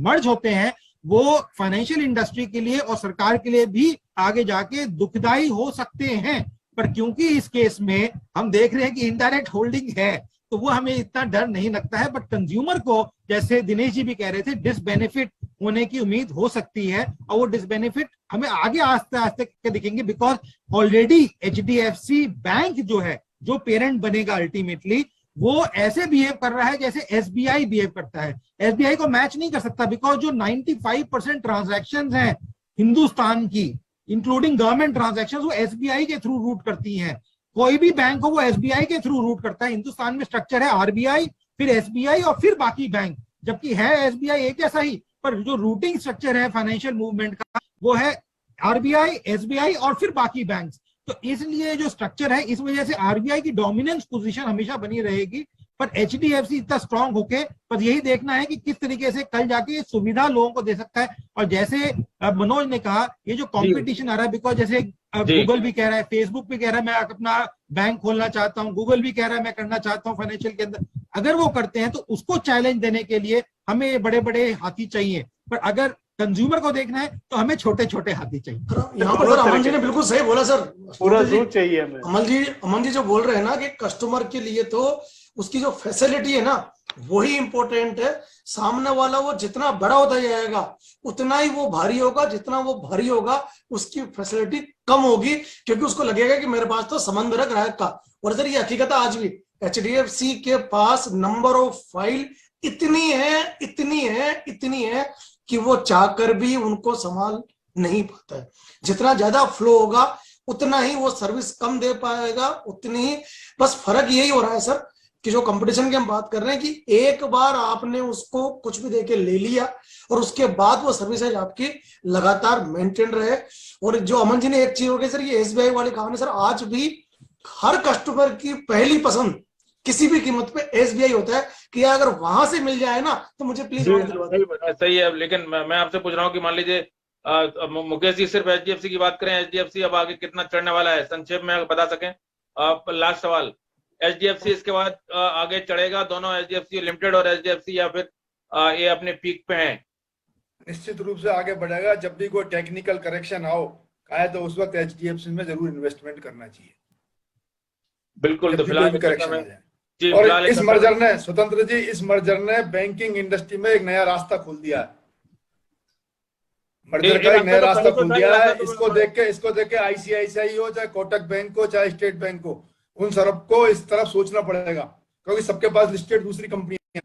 मर्ज होते हैं, वो फाइनेंशियल इंडस्ट्री के लिए और सरकार के लिए भी आगे जाके दुखदाई हो सकते हैं। पर क्योंकि इस केस में हम देख रहे हैं कि इनडायरेक्ट होल्डिंग है, तो वो हमें इतना डर नहीं लगता है। बट कंज्यूमर को, जैसे दिनेश जी भी कह रहे थे, डिसबेनिफिट होने की उम्मीद हो सकती है, और वो डिसबेनिफिट हमें आगे आस्ते आस्ते दिखेंगे, बिकॉज ऑलरेडी एचडीएफसी बैंक जो है जो पेरेंट बनेगा अल्टीमेटली, वो ऐसे बिहेव कर रहा है जैसे एसबीआई बिहेव करता है। एसबीआई को मैच नहीं कर सकता, बिकॉज जो 95% ट्रांजैक्शंस हैं हिंदुस्तान की, इंक्लूडिंग गवर्नमेंट ट्रांजैक्शंस, वो एसबीआई के थ्रू रूट करती हैं। कोई भी बैंक हो वो एसबीआई के थ्रू रूट करता है। हिंदुस्तान में स्ट्रक्चर है आरबीआई, फिर एसबीआई और फिर बाकी बैंक, जबकि है एसबीआई एक जैसा ही, पर जो रूटिंग स्ट्रक्चर है फाइनेंशियल मूवमेंट का वो है आरबीआई, एसबीआई और फिर बाकी बैंक्स। तो इसलिए जो स्ट्रक्चर है, इस वजह से आरबीआई की डोमिनेंस पोजीशन हमेशा बनी रहेगी। पर एचडीएफसी इतना स्ट्रांग होके, पर यही देखना है कि किस तरीके से कल जाके ये सुविधा लोगों को दे सकता है। और जैसे मनोज ने कहा, ये जो कंपटीशन आ रहा है, बिकॉज जैसे गूगल भी कह रहा है, फेसबुक भी कह रहा है मैं अपना बैंक खोलना चाहता हूँ, गूगल भी कह रहा है मैं करना चाहता हूँ फाइनेंशियल के अंदर, अगर वो करते हैं तो उसको चैलेंज देने के लिए हमें बड़े बड़े हाथी चाहिए। पर अगर कंज्यूमर को देखना है तो हमें छोटे छोटे हाथी चाहिए।
यहाँ पर सर अमन जी ने बिल्कुल सही बोला सर,
पूरा जूट चाहिए हमें।
अमन जी जो बोल रहे हैं ना कि कस्टमर के लिए तो उसकी जो फैसिलिटी है ना वही इंपॉर्टेंट है। सामने वाला वो जितना बड़ा होता जाएगा उतना ही वो भारी होगा, जितना वो भारी होगा उसकी फैसिलिटी कम होगी, क्योंकि उसको लगेगा कि मेरे पास तो संबंध है ग्राहक का। और सर ये हकीकत है, आज भी एचडीएफसी के पास नंबर ऑफ फाइल इतनी है कि वो चाहकर भी उनको संभाल नहीं पाता है। जितना ज्यादा फ्लो होगा उतना ही वो सर्विस कम दे पाएगा, उतनी ही। बस फर्क यही हो रहा है सर कि जो कंपटीशन की हम बात कर रहे हैं कि एक बार आपने उसको कुछ भी देके ले लिया और उसके बाद वो सर्विसेज आपकी लगातार मेंटेन रहे। और जो अमन जी ने एक चीज हो गई सर, ये एसबीआई वाली कहानी सर, आज भी हर कस्टमर की पहली पसंद किसी भी कीमत पे एसबीआई होता है कि अगर वहां से मिल जाए ना तो मुझे प्लीज
सही है। लेकिन मैं आपसे पूछ रहा हूँ कि मान लीजिए मुकेश जी सिर्फ एचडीएफसी की बात करें, एचडीएफसी अब आगे कितना चढ़ने वाला है, संक्षेप में बता सकें। लास्ट सवाल, एचडीएफसी इसके बाद आगे चढ़ेगा, दोनों एचडीएफसी लिमिटेड और एचडीएफसी, या फिर ये अपने पीक पे हैं?
निश्चित रूप से आगे बढ़ेगा। जब भी कोई टेक्निकल करेक्शन आओ आए तो उस वक्त एचडीएफसी में जरूर इन्वेस्टमेंट करना चाहिए।
बिल्कुल। तो फिलहाल
और इस मर्जर ने, स्वतंत्र जी, इस मर्जर ने बैंकिंग इंडस्ट्री में एक नया रास्ता खोल दिया है। मर्जर का एक नया रास्ता खोल दिया है। इसको देख के आईसीआईसीआई हो, चाहे कोटक बैंक हो, चाहे स्टेट बैंक हो, उन सबको इस तरफ सोचना पड़ेगा, क्योंकि सबके पास लिस्टेड दूसरी कंपनी है।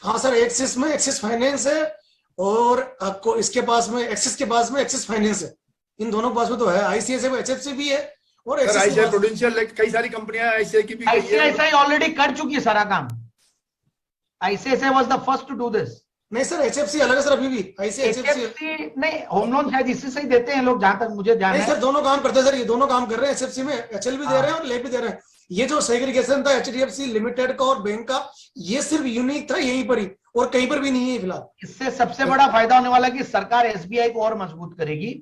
हाँ सर, एक्सिस में एक्सिस फाइनेंस है और आपको इसके पास में एक्सिस के पास में एक्सिस फाइनेंस है। इन दोनों के पास में तो है, आईसीआईसीआई में एचएफसी भी है और
आईसीआई प्रूडेंशियल, कई सारी कंपनियां आईसीआई की भी।
आईसीआईसीआई ऑलरेडी कर चुकी है सारा काम। ICICI was the first to do this.
नहीं सर, एचएफसी अलग है सर, अभी भी
आईसीआईसीआई नहीं, होम लोन शायद इसी से ही देते हैं लोग, जहां तक मुझे ध्यान है।
नहीं सर, दोनों काम करते हैं सर, ये दोनों काम कर रहे हैं। एचएफसी में एचएल भी दे रहे हैं और ले भी दे रहे हैं। ये जो सेग्रीगेशन था एचडीएफसी लिमिटेड का और बैंक का, ये सिर्फ यूनिक था यहीं पर ही, और कहीं पर भी नहीं है फिलहाल।
इससे सबसे बड़ा फायदा होने वाला है कि सरकार एसबीआई को और मजबूत करेगी।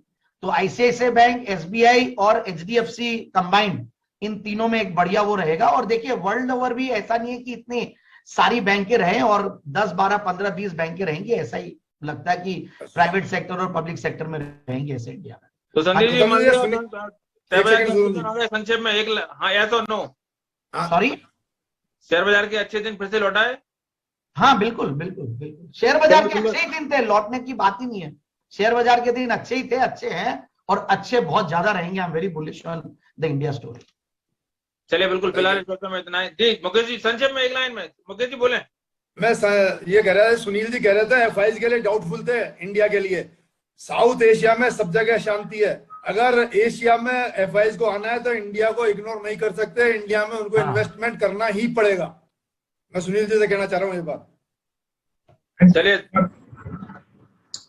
तो आईसीआईसीआई बैंक, एसबीआई और एचडीएफसी कंबाइंड, इन तीनों में एक बढ़िया वो रहेगा। और देखिए वर्ल्ड ओवर भी ऐसा नहीं है कि इतनी सारी बैंकें रहें और 10, 12, 15, 20 बैंकें रहेंगी, ऐसा ही लगता है कि प्राइवेट सेक्टर और पब्लिक सेक्टर में रहेंगे ऐसे इंडिया में।
तो संजय जी संक्षेप में एक, हाँ या तो नो,
सॉरी,
शेयर बाजार के अच्छे दिन फिर से लौटा है?
हाँ बिल्कुल बिल्कुल बिल्कुल, शेयर बाजार के अच्छे ही दिन थे, लौटने की बात ही नहीं है। शेयर बाजार के दिन अच्छे ही थे, अच्छे हैं और अच्छे बहुत ज्यादा रहेंगे। I am very bullish on the India story.
चलिए बिल्कुल, फिलहाल इस वक्त में इतना है जी। मुकेश जी संक्षेप में एक लाइन में, मुकेश जी बोले।
मैं ये कह रहा था, सुनील जी कह रहे थे एफआईज के लिए डाउटफुल थे, इंडिया के लिए। साउथ एशिया में सब जगह शांति है। अगर एशिया में एफआईज को आना है तो इंडिया को इग्नोर नहीं कर सकते, इंडिया में उनको इन्वेस्टमेंट करना ही पड़ेगा। मैं सुनील जी से कहना चाह रहा हूँ ये बात।
चलिए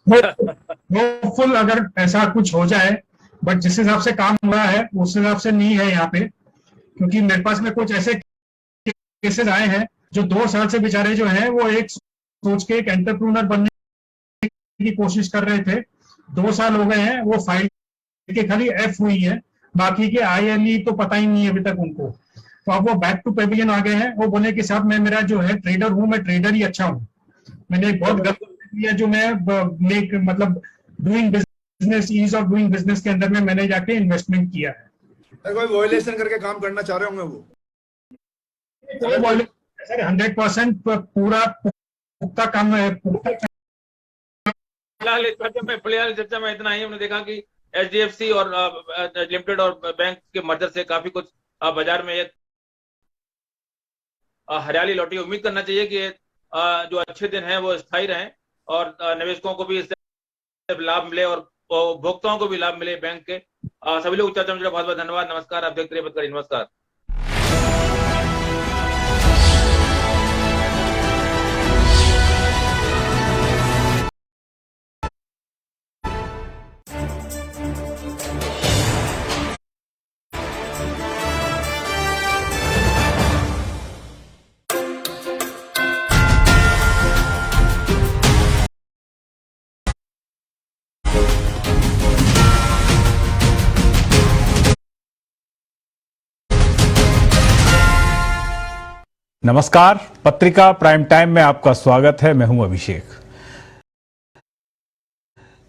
होपफुल अगर ऐसा कुछ हो जाए, बट जिस हिसाब से काम हो रहा है उस हिसाब से नहीं है यहाँ पे, क्योंकि मेरे पास में कुछ ऐसे केसेस आए हैं जो 2 साल से बेचारे जो है वो एक सोच के एक एंटरप्रेन्योर बनने की कोशिश कर रहे थे। 2 साल हो गए हैं, वो फाइल के खाली एफ हुई है, बाकी के INE तो पता ही नहीं है अभी तक उनको। तो अब वो बैक टू पेविलियन आ गए हैं। वो बोले कि साहब मैं, मेरा जो है ट्रेडर हूँ, मैं ट्रेडर ही अच्छा हूँ। मैंने एक बहुत गलत किया जो मैं मतलब doing business, ease of doing business के अंदर में मैंने जाके इन्वेस्टमेंट किया है।
कोई वॉयलेशन करके काम करना चाह रहे होंगे वो।
सर 100% पूरा पुख्ता काम है।
फिलहाल चर्चा में इतना ही। हमने देखा कि एचडीएफसी और लिमिटेड और बैंक के मर्जर से काफी कुछ बाजार में एक हरियाली लौटी। उम्मीद करना चाहिए कि जो अच्छे दिन हैं वो स्थायी रहें और निवेशकों को भी इससे लाभ मिले और उपभोक्ताओं को भी लाभ मिले बैंक के। सभी लोग चर्चा में जुड़े बहुत बहुत धन्यवाद। नमस्कार। आप देखते रहिए बतकरी। नमस्कार।
नमस्कार, पत्रिका प्राइम टाइम में आपका स्वागत है। मैं हूं अभिषेक।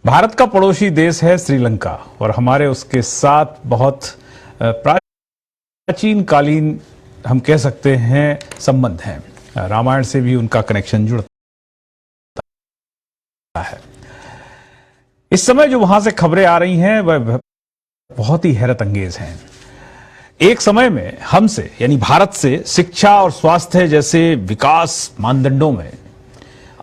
भारत का पड़ोसी देश है श्रीलंका और हमारे उसके साथ बहुत प्राचीन कालीन हम कह सकते हैं संबंध हैं। रामायण से भी उनका कनेक्शन जुड़ता है। इस समय जो वहां से खबरें आ रही हैं वह बहुत ही हैरत अंगेज हैं। एक समय में हमसे यानी भारत से शिक्षा और स्वास्थ्य जैसे विकास मानदंडों में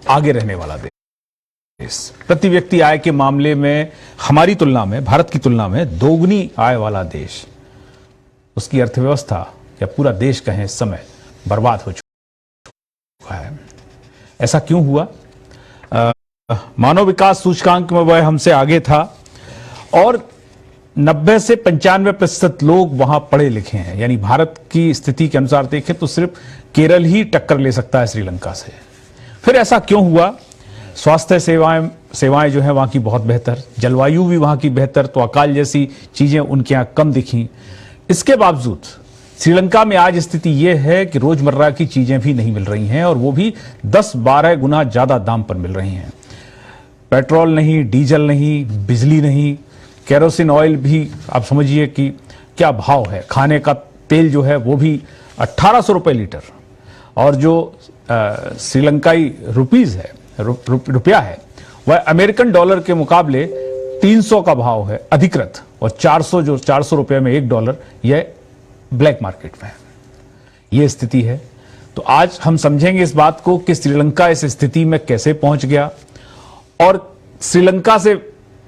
आगे रहने वाला देश, प्रति व्यक्ति आय के मामले में हमारी तुलना में, भारत की तुलना में दोगुनी आय वाला देश, उसकी अर्थव्यवस्था या पूरा देश कहें इस समय बर्बाद हो चुका है। ऐसा क्यों हुआ? मानव विकास सूचकांक में वह हमसे आगे था और 90 से 95% लोग वहां पढ़े लिखे हैं। यानी भारत की स्थिति के अनुसार देखें तो सिर्फ केरल ही टक्कर ले सकता है श्रीलंका से। फिर ऐसा क्यों हुआ? स्वास्थ्य सेवाएं जो है वहां की बहुत बेहतर, जलवायु भी वहां की बेहतर, तो अकाल जैसी चीजें उनके यहां कम दिखी। इसके बावजूद श्रीलंका में आज स्थिति यह है कि रोजमर्रा की चीजें भी नहीं मिल रही हैं और वो भी 10-12 गुना ज्यादा दाम पर मिल रही हैं। पेट्रोल नहीं, डीजल नहीं, बिजली नहीं, केरोसिन ऑयल भी आप समझिए कि क्या भाव है। खाने का तेल जो है वो भी 1800 रुपए लीटर और जो श्रीलंकाई रुपीज है, रुपया है, वह अमेरिकन डॉलर के मुकाबले 300 का भाव है अधिकृत और 400 रुपए में $1 यह ब्लैक मार्केट में है। यह स्थिति है। तो आज हम समझेंगे इस बात को कि श्रीलंका इस स्थिति में कैसे पहुंच गया और श्रीलंका से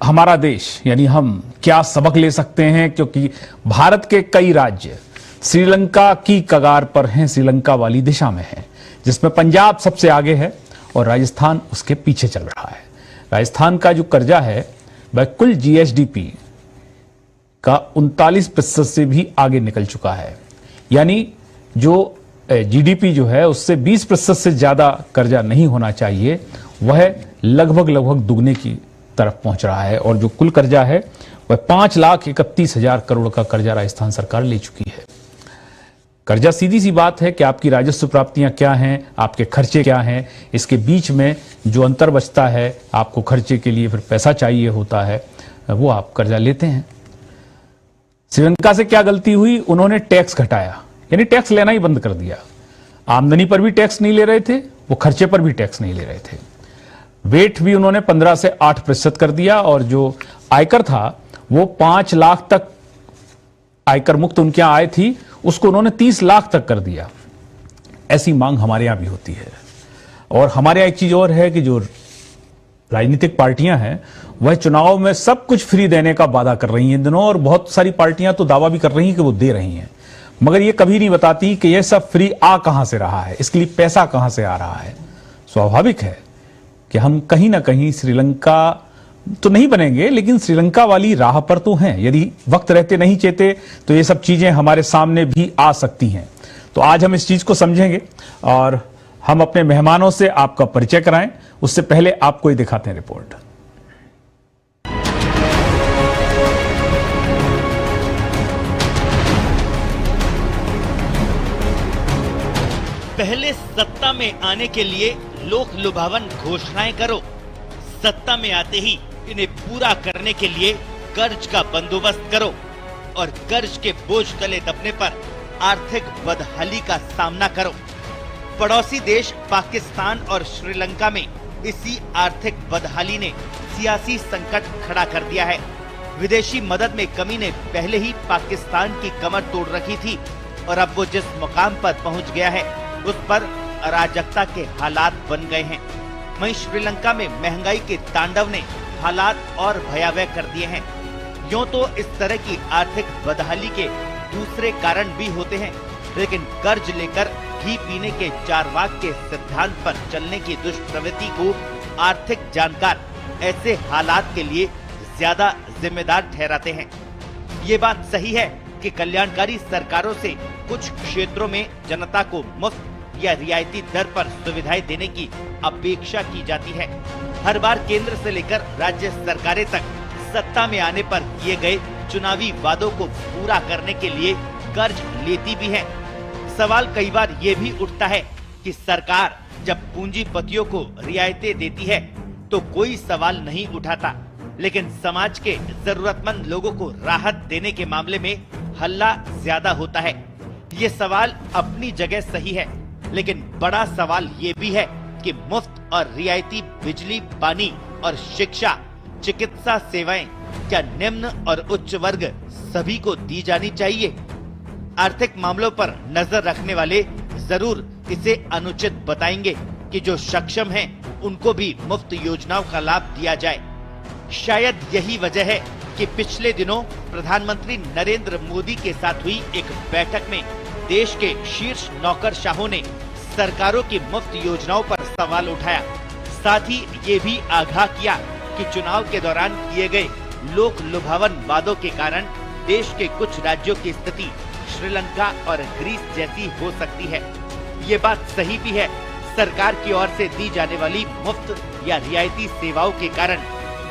हमारा देश यानी हम क्या सबक ले सकते हैं, क्योंकि भारत के कई राज्य श्रीलंका की कगार पर हैं, श्रीलंका वाली दिशा में हैं, जिसमें पंजाब सबसे आगे है और राजस्थान उसके पीछे चल रहा है। राजस्थान का जो कर्जा है वह कुल GSDP का 39% से भी आगे निकल चुका है। यानी जो GDP जो है उससे 20% से ज्यादा कर्जा नहीं होना चाहिए, वह लगभग दुगने की तरफ पहुंच रहा है और जो कुल कर्जा है वह 5,31,000 करोड़ का कर्जा राजस्थान सरकार ले चुकी है। कर्जा सीधी सी बात है कि आपकी राजस्व प्राप्तियां क्या हैं, आपके खर्चे क्या हैं, इसके बीच में जो अंतर बचता है, आपको खर्चे के लिए फिर पैसा चाहिए होता है, वो आप कर्जा लेते हैं। श्रीलंका से क्या गलती हुई? उन्होंने टैक्स घटाया, यानी टैक्स लेना ही बंद कर दिया। आमदनी पर भी टैक्स नहीं ले रहे थे, वो खर्चे पर भी टैक्स नहीं ले रहे थे। वेट भी उन्होंने 15 से 8% कर दिया और जो आयकर था वो 5 लाख तक आयकर मुक्त उनके यहां आय थी, उसको उन्होंने 30 लाख तक कर दिया। ऐसी मांग हमारे यहां भी होती है। और हमारे यहां एक चीज और है कि जो राजनीतिक पार्टियां हैं वह चुनाव में सब कुछ फ्री देने का वादा कर रही हैं इन दिनों, और बहुत सारी पार्टियां तो दावा भी कर रही हैं कि वो दे रही हैं, मगर ये कभी नहीं बताती कि यह सब फ्री आ कहां से रहा है, इसके लिए पैसा कहां से आ रहा है। स्वाभाविक है कि हम कहीं ना कहीं श्रीलंका तो नहीं बनेंगे, लेकिन श्रीलंका वाली राह पर तो हैं। यदि वक्त रहते नहीं चेते तो ये सब चीजें हमारे सामने भी आ सकती हैं। तो आज हम इस चीज को समझेंगे और हम अपने मेहमानों से आपका परिचय कराएं। उससे पहले आपको ही दिखाते हैं रिपोर्ट।
पहले सत्ता में आने के लिए लोक लुभावन घोषणाएं करो, सत्ता में आते ही इन्हें पूरा करने के लिए कर्ज का बंदोबस्त करो और कर्ज के बोझ तले दबने पर आर्थिक बदहाली का सामना करो। पड़ोसी देश पाकिस्तान और श्रीलंका में इसी आर्थिक बदहाली ने सियासी संकट खड़ा कर दिया है। विदेशी मदद में कमी ने पहले ही पाकिस्तान की कमर तोड़ रखी थी और अब वो जिस मुकाम पर पहुंच गया है उस पर अराजकता के हालात बन गए हैं। वहीं श्रीलंका में महंगाई के तांडव ने हालात और भयावह कर दिए हैं। यूं तो इस तरह की आर्थिक बदहाली के दूसरे कारण भी होते हैं, लेकिन कर्ज लेकर घी पीने के चारवाक के सिद्धांत पर चलने की दुष्प्रवृत्ति को आर्थिक जानकार ऐसे हालात के लिए ज्यादा जिम्मेदार ठहराते हैं। ये बात सही है कि कल्याणकारी सरकारों से कुछ क्षेत्रों में जनता को मुफ्त या रियायती दर पर सुविधाएं देने की अपेक्षा की जाती है। हर बार केंद्र से लेकर राज्य सरकारें तक सत्ता में आने पर किए गए चुनावी वादों को पूरा करने के लिए कर्ज लेती भी है। सवाल कई बार ये भी उठता है कि सरकार जब पूंजीपतियों को रियायतें देती है तो कोई सवाल नहीं उठाता, लेकिन समाज के जरूरतमंद लोगों को राहत देने के मामले में हल्ला ज्यादा होता है। ये सवाल अपनी जगह सही है, लेकिन बड़ा सवाल ये भी है कि मुफ्त और रियायती बिजली, पानी और शिक्षा, चिकित्सा सेवाएं क्या निम्न और उच्च वर्ग सभी को दी जानी चाहिए? आर्थिक मामलों पर नजर रखने वाले जरूर इसे अनुचित बताएंगे कि जो सक्षम हैं उनको भी मुफ्त योजनाओं का लाभ दिया जाए। शायद यही वजह है कि पिछले दिनों प्रधानमंत्री नरेंद्र मोदी के साथ हुई एक बैठक में देश के शीर्ष नौकरशाहों ने सरकारों की मुफ्त योजनाओं पर सवाल उठाया। साथ ही ये भी आगाह किया कि चुनाव के दौरान किए गए लोक लुभावन वादों के कारण देश के कुछ राज्यों की स्थिति श्रीलंका और ग्रीस जैसी हो सकती है। ये बात सही भी है, सरकार की ओर से दी जाने वाली मुफ्त या रियायती सेवाओं के कारण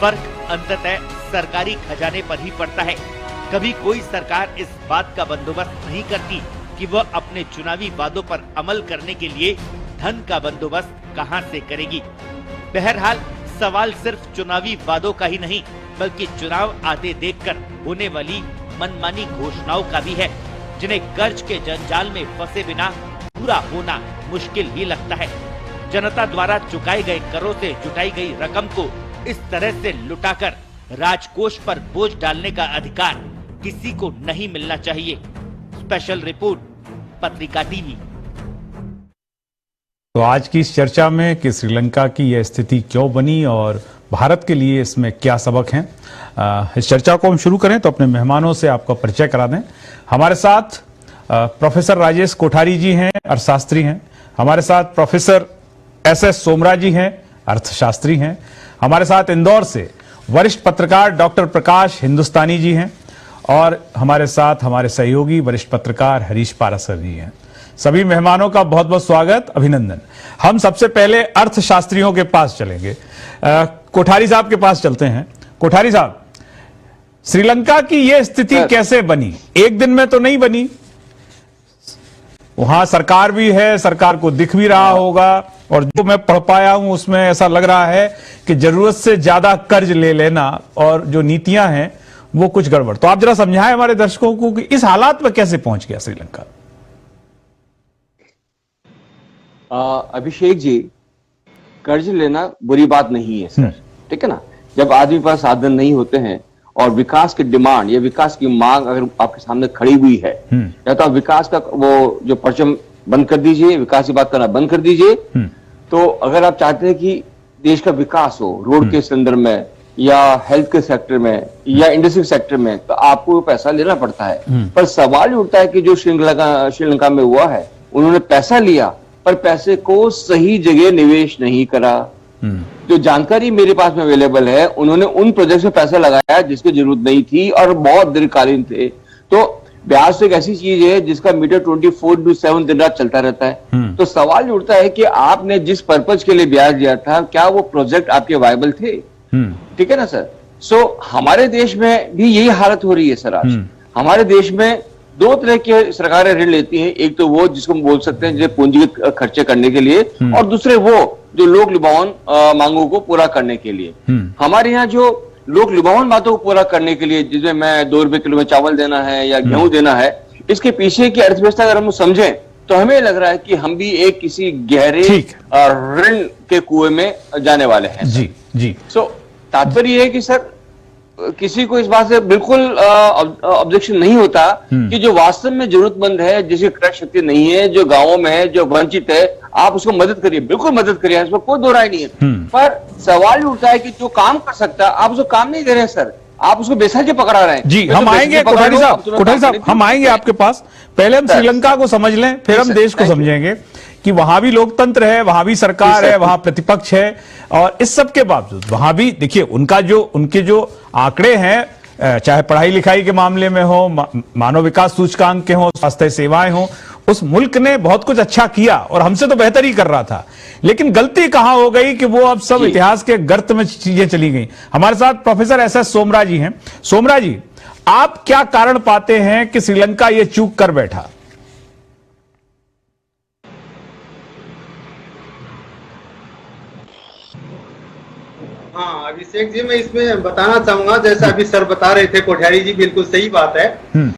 फर्क अंततः सरकारी खजाने पर ही पड़ता है। कभी कोई सरकार इस बात का बंदोबस्त नहीं करती कि वह अपने चुनावी वादों पर अमल करने के लिए धन का बंदोबस्त कहां से करेगी। बहरहाल सवाल सिर्फ चुनावी वादों का ही नहीं, बल्कि चुनाव आते देखकर होने वाली मनमानी घोषणाओं का भी है, जिन्हें कर्ज के जंजाल में फंसे बिना पूरा होना मुश्किल ही लगता है। जनता द्वारा चुकाए गए करों से जुटाई गई रकम को इस तरह से लुटाकर राजकोष पर बोझ डालने का अधिकार किसी को नहीं मिलना चाहिए। स्पेशल रिपोर्ट, पत्रिका टीवी।
तो आज की इस चर्चा में कि श्रीलंका की यह स्थिति क्यों बनी और भारत के लिए इसमें क्या सबक हैं, इस चर्चा को हम शुरू करें तो अपने मेहमानों से आपका परिचय करा दें। हमारे साथ प्रोफेसर राजेश कोठारी जी हैं, अर्थशास्त्री हैं। हमारे साथ प्रोफेसर एस.एस. सोमरा जी हैं, अर्थशास्त्री हैं। हमारे साथ इंदौर से वरिष्ठ पत्रकार डॉक्टर प्रकाश हिंदुस्तानी जी हैं और हमारे साथ हमारे सहयोगी वरिष्ठ पत्रकार हरीश पारासर जी हैं। सभी मेहमानों का बहुत बहुत स्वागत, अभिनंदन। हम सबसे पहले अर्थशास्त्रियों के पास चलेंगे, कोठारी साहब के पास चलते हैं। कोठारी साहब, श्रीलंका की यह स्थिति कैसे बनी? एक दिन में तो नहीं बनी, वहां सरकार भी है, सरकार को दिख भी रहा होगा, और जो मैं पढ़ पाया हूं उसमें ऐसा लग रहा है कि जरूरत से ज्यादा कर्ज ले लेना और जो नीतियां हैं वो कुछ गड़बड़। तो आप जरा समझाएं हमारे दर्शकों को कि इस हालात में कैसे पहुंच गया श्रीलंका।
अभिषेक जी, कर्ज लेना बुरी बात नहीं है सर, ठीक है ना। जब आदमी पास साधन नहीं होते हैं और विकास की डिमांड या विकास की मांग अगर आपके सामने खड़ी हुई है, या तो आप विकास का वो जो परचम बंद कर दीजिए, विकास की बात करना बंद कर दीजिए। तो अगर आप चाहते हैं कि देश का विकास हो, रोड के संदर्भ में या हेल्थ के सेक्टर में या इंडस्ट्री सेक्टर में, तो आपको पैसा लेना पड़ता है। पर सवाल उठता है कि जो श्रीलंका में हुआ है, उन्होंने पैसा लिया पर पैसे को सही जगह निवेश नहीं करा। जो जानकारी मेरे पास में अवेलेबल है, उन्होंने उन प्रोजेक्ट में पैसा लगाया जिसकी जरूरत नहीं थी और बहुत दीर्घकालीन थे। तो ब्याज तो एक ऐसी चीज है जिसका मीटर 24/7 दिन रात चलता रहता है। तो सवाल उठता है कि आपने जिस पर्पज के लिए ब्याज दिया था, क्या वो प्रोजेक्ट आपके वायबल थे? ठीक है ना सर। सो हमारे देश में भी यही हालत हो रही है सर आज। हमारे देश में दो तरह की सरकारें ऋण लेती हैं, एक तो वो जिसको हम बोल सकते हैं जैसे पूंजीगत खर्चे करने के लिए, और दूसरे वो जो लोक लुभावन मांगों को पूरा करने के लिए। हमारे यहाँ जो लोक लुभावन बातों को पूरा करने के लिए, जिसमें मैं 2 रुपए किलो में चावल देना है या गेहूं देना है, इसके पीछे की अर्थव्यवस्था अगर हम समझें तो हमें लग रहा है कि हम भी एक किसी गहरे ऋण के कुएं में जाने वाले हैं।
जी जी।
सो तात्पर्य है कि सर किसी को इस बात से बिल्कुल ऑब्जेक्शन नहीं होता कि जो वास्तव में जरूरतमंद है, जिसकी क्रय शक्ति नहीं है, जो गांवों में है, जो वंचित है, आप उसको मदद करिए, बिल्कुल मदद करिए, इसमें कोई दो राय नहीं है। पर सवाल उठता है कि जो काम कर सकता है आप उसको काम नहीं दे रहे हैं सर, आप उसको बेसब्री पकड़ा रहे हैं।
जी, हम आएंगे कोठारी साहब, हम आएंगे आपके पास। पहले हम श्रीलंका को समझ लें, फिर हम देश को समझेंगे कि वहां भी लोकतंत्र है, वहां भी सरकार है, वहां प्रतिपक्ष है, और इस सब के बावजूद वहां भी देखिए उनके जो आंकड़े हैं, चाहे पढ़ाई लिखाई के मामले में हो, मानव विकास सूचकांक के हो, स्वास्थ्य सेवाएं हो, उस मुल्क ने बहुत कुछ अच्छा किया और हमसे तो बेहतर ही कर रहा था। लेकिन गलती कहां हो गई कि वो अब सब इतिहास के गर्त में चीजें चली गई। हमारे साथ प्रोफेसर एस.एस. सोमरा जी हैं। सोमरा जी, आप क्या कारण पाते हैं कि श्रीलंका ये चूक कर बैठा?
हाँ अभिषेक जी, मैं इसमें बताना चाहूंगा, जैसा अभी सर बता रहे थे, कोठारी जी बिल्कुल सही बात है।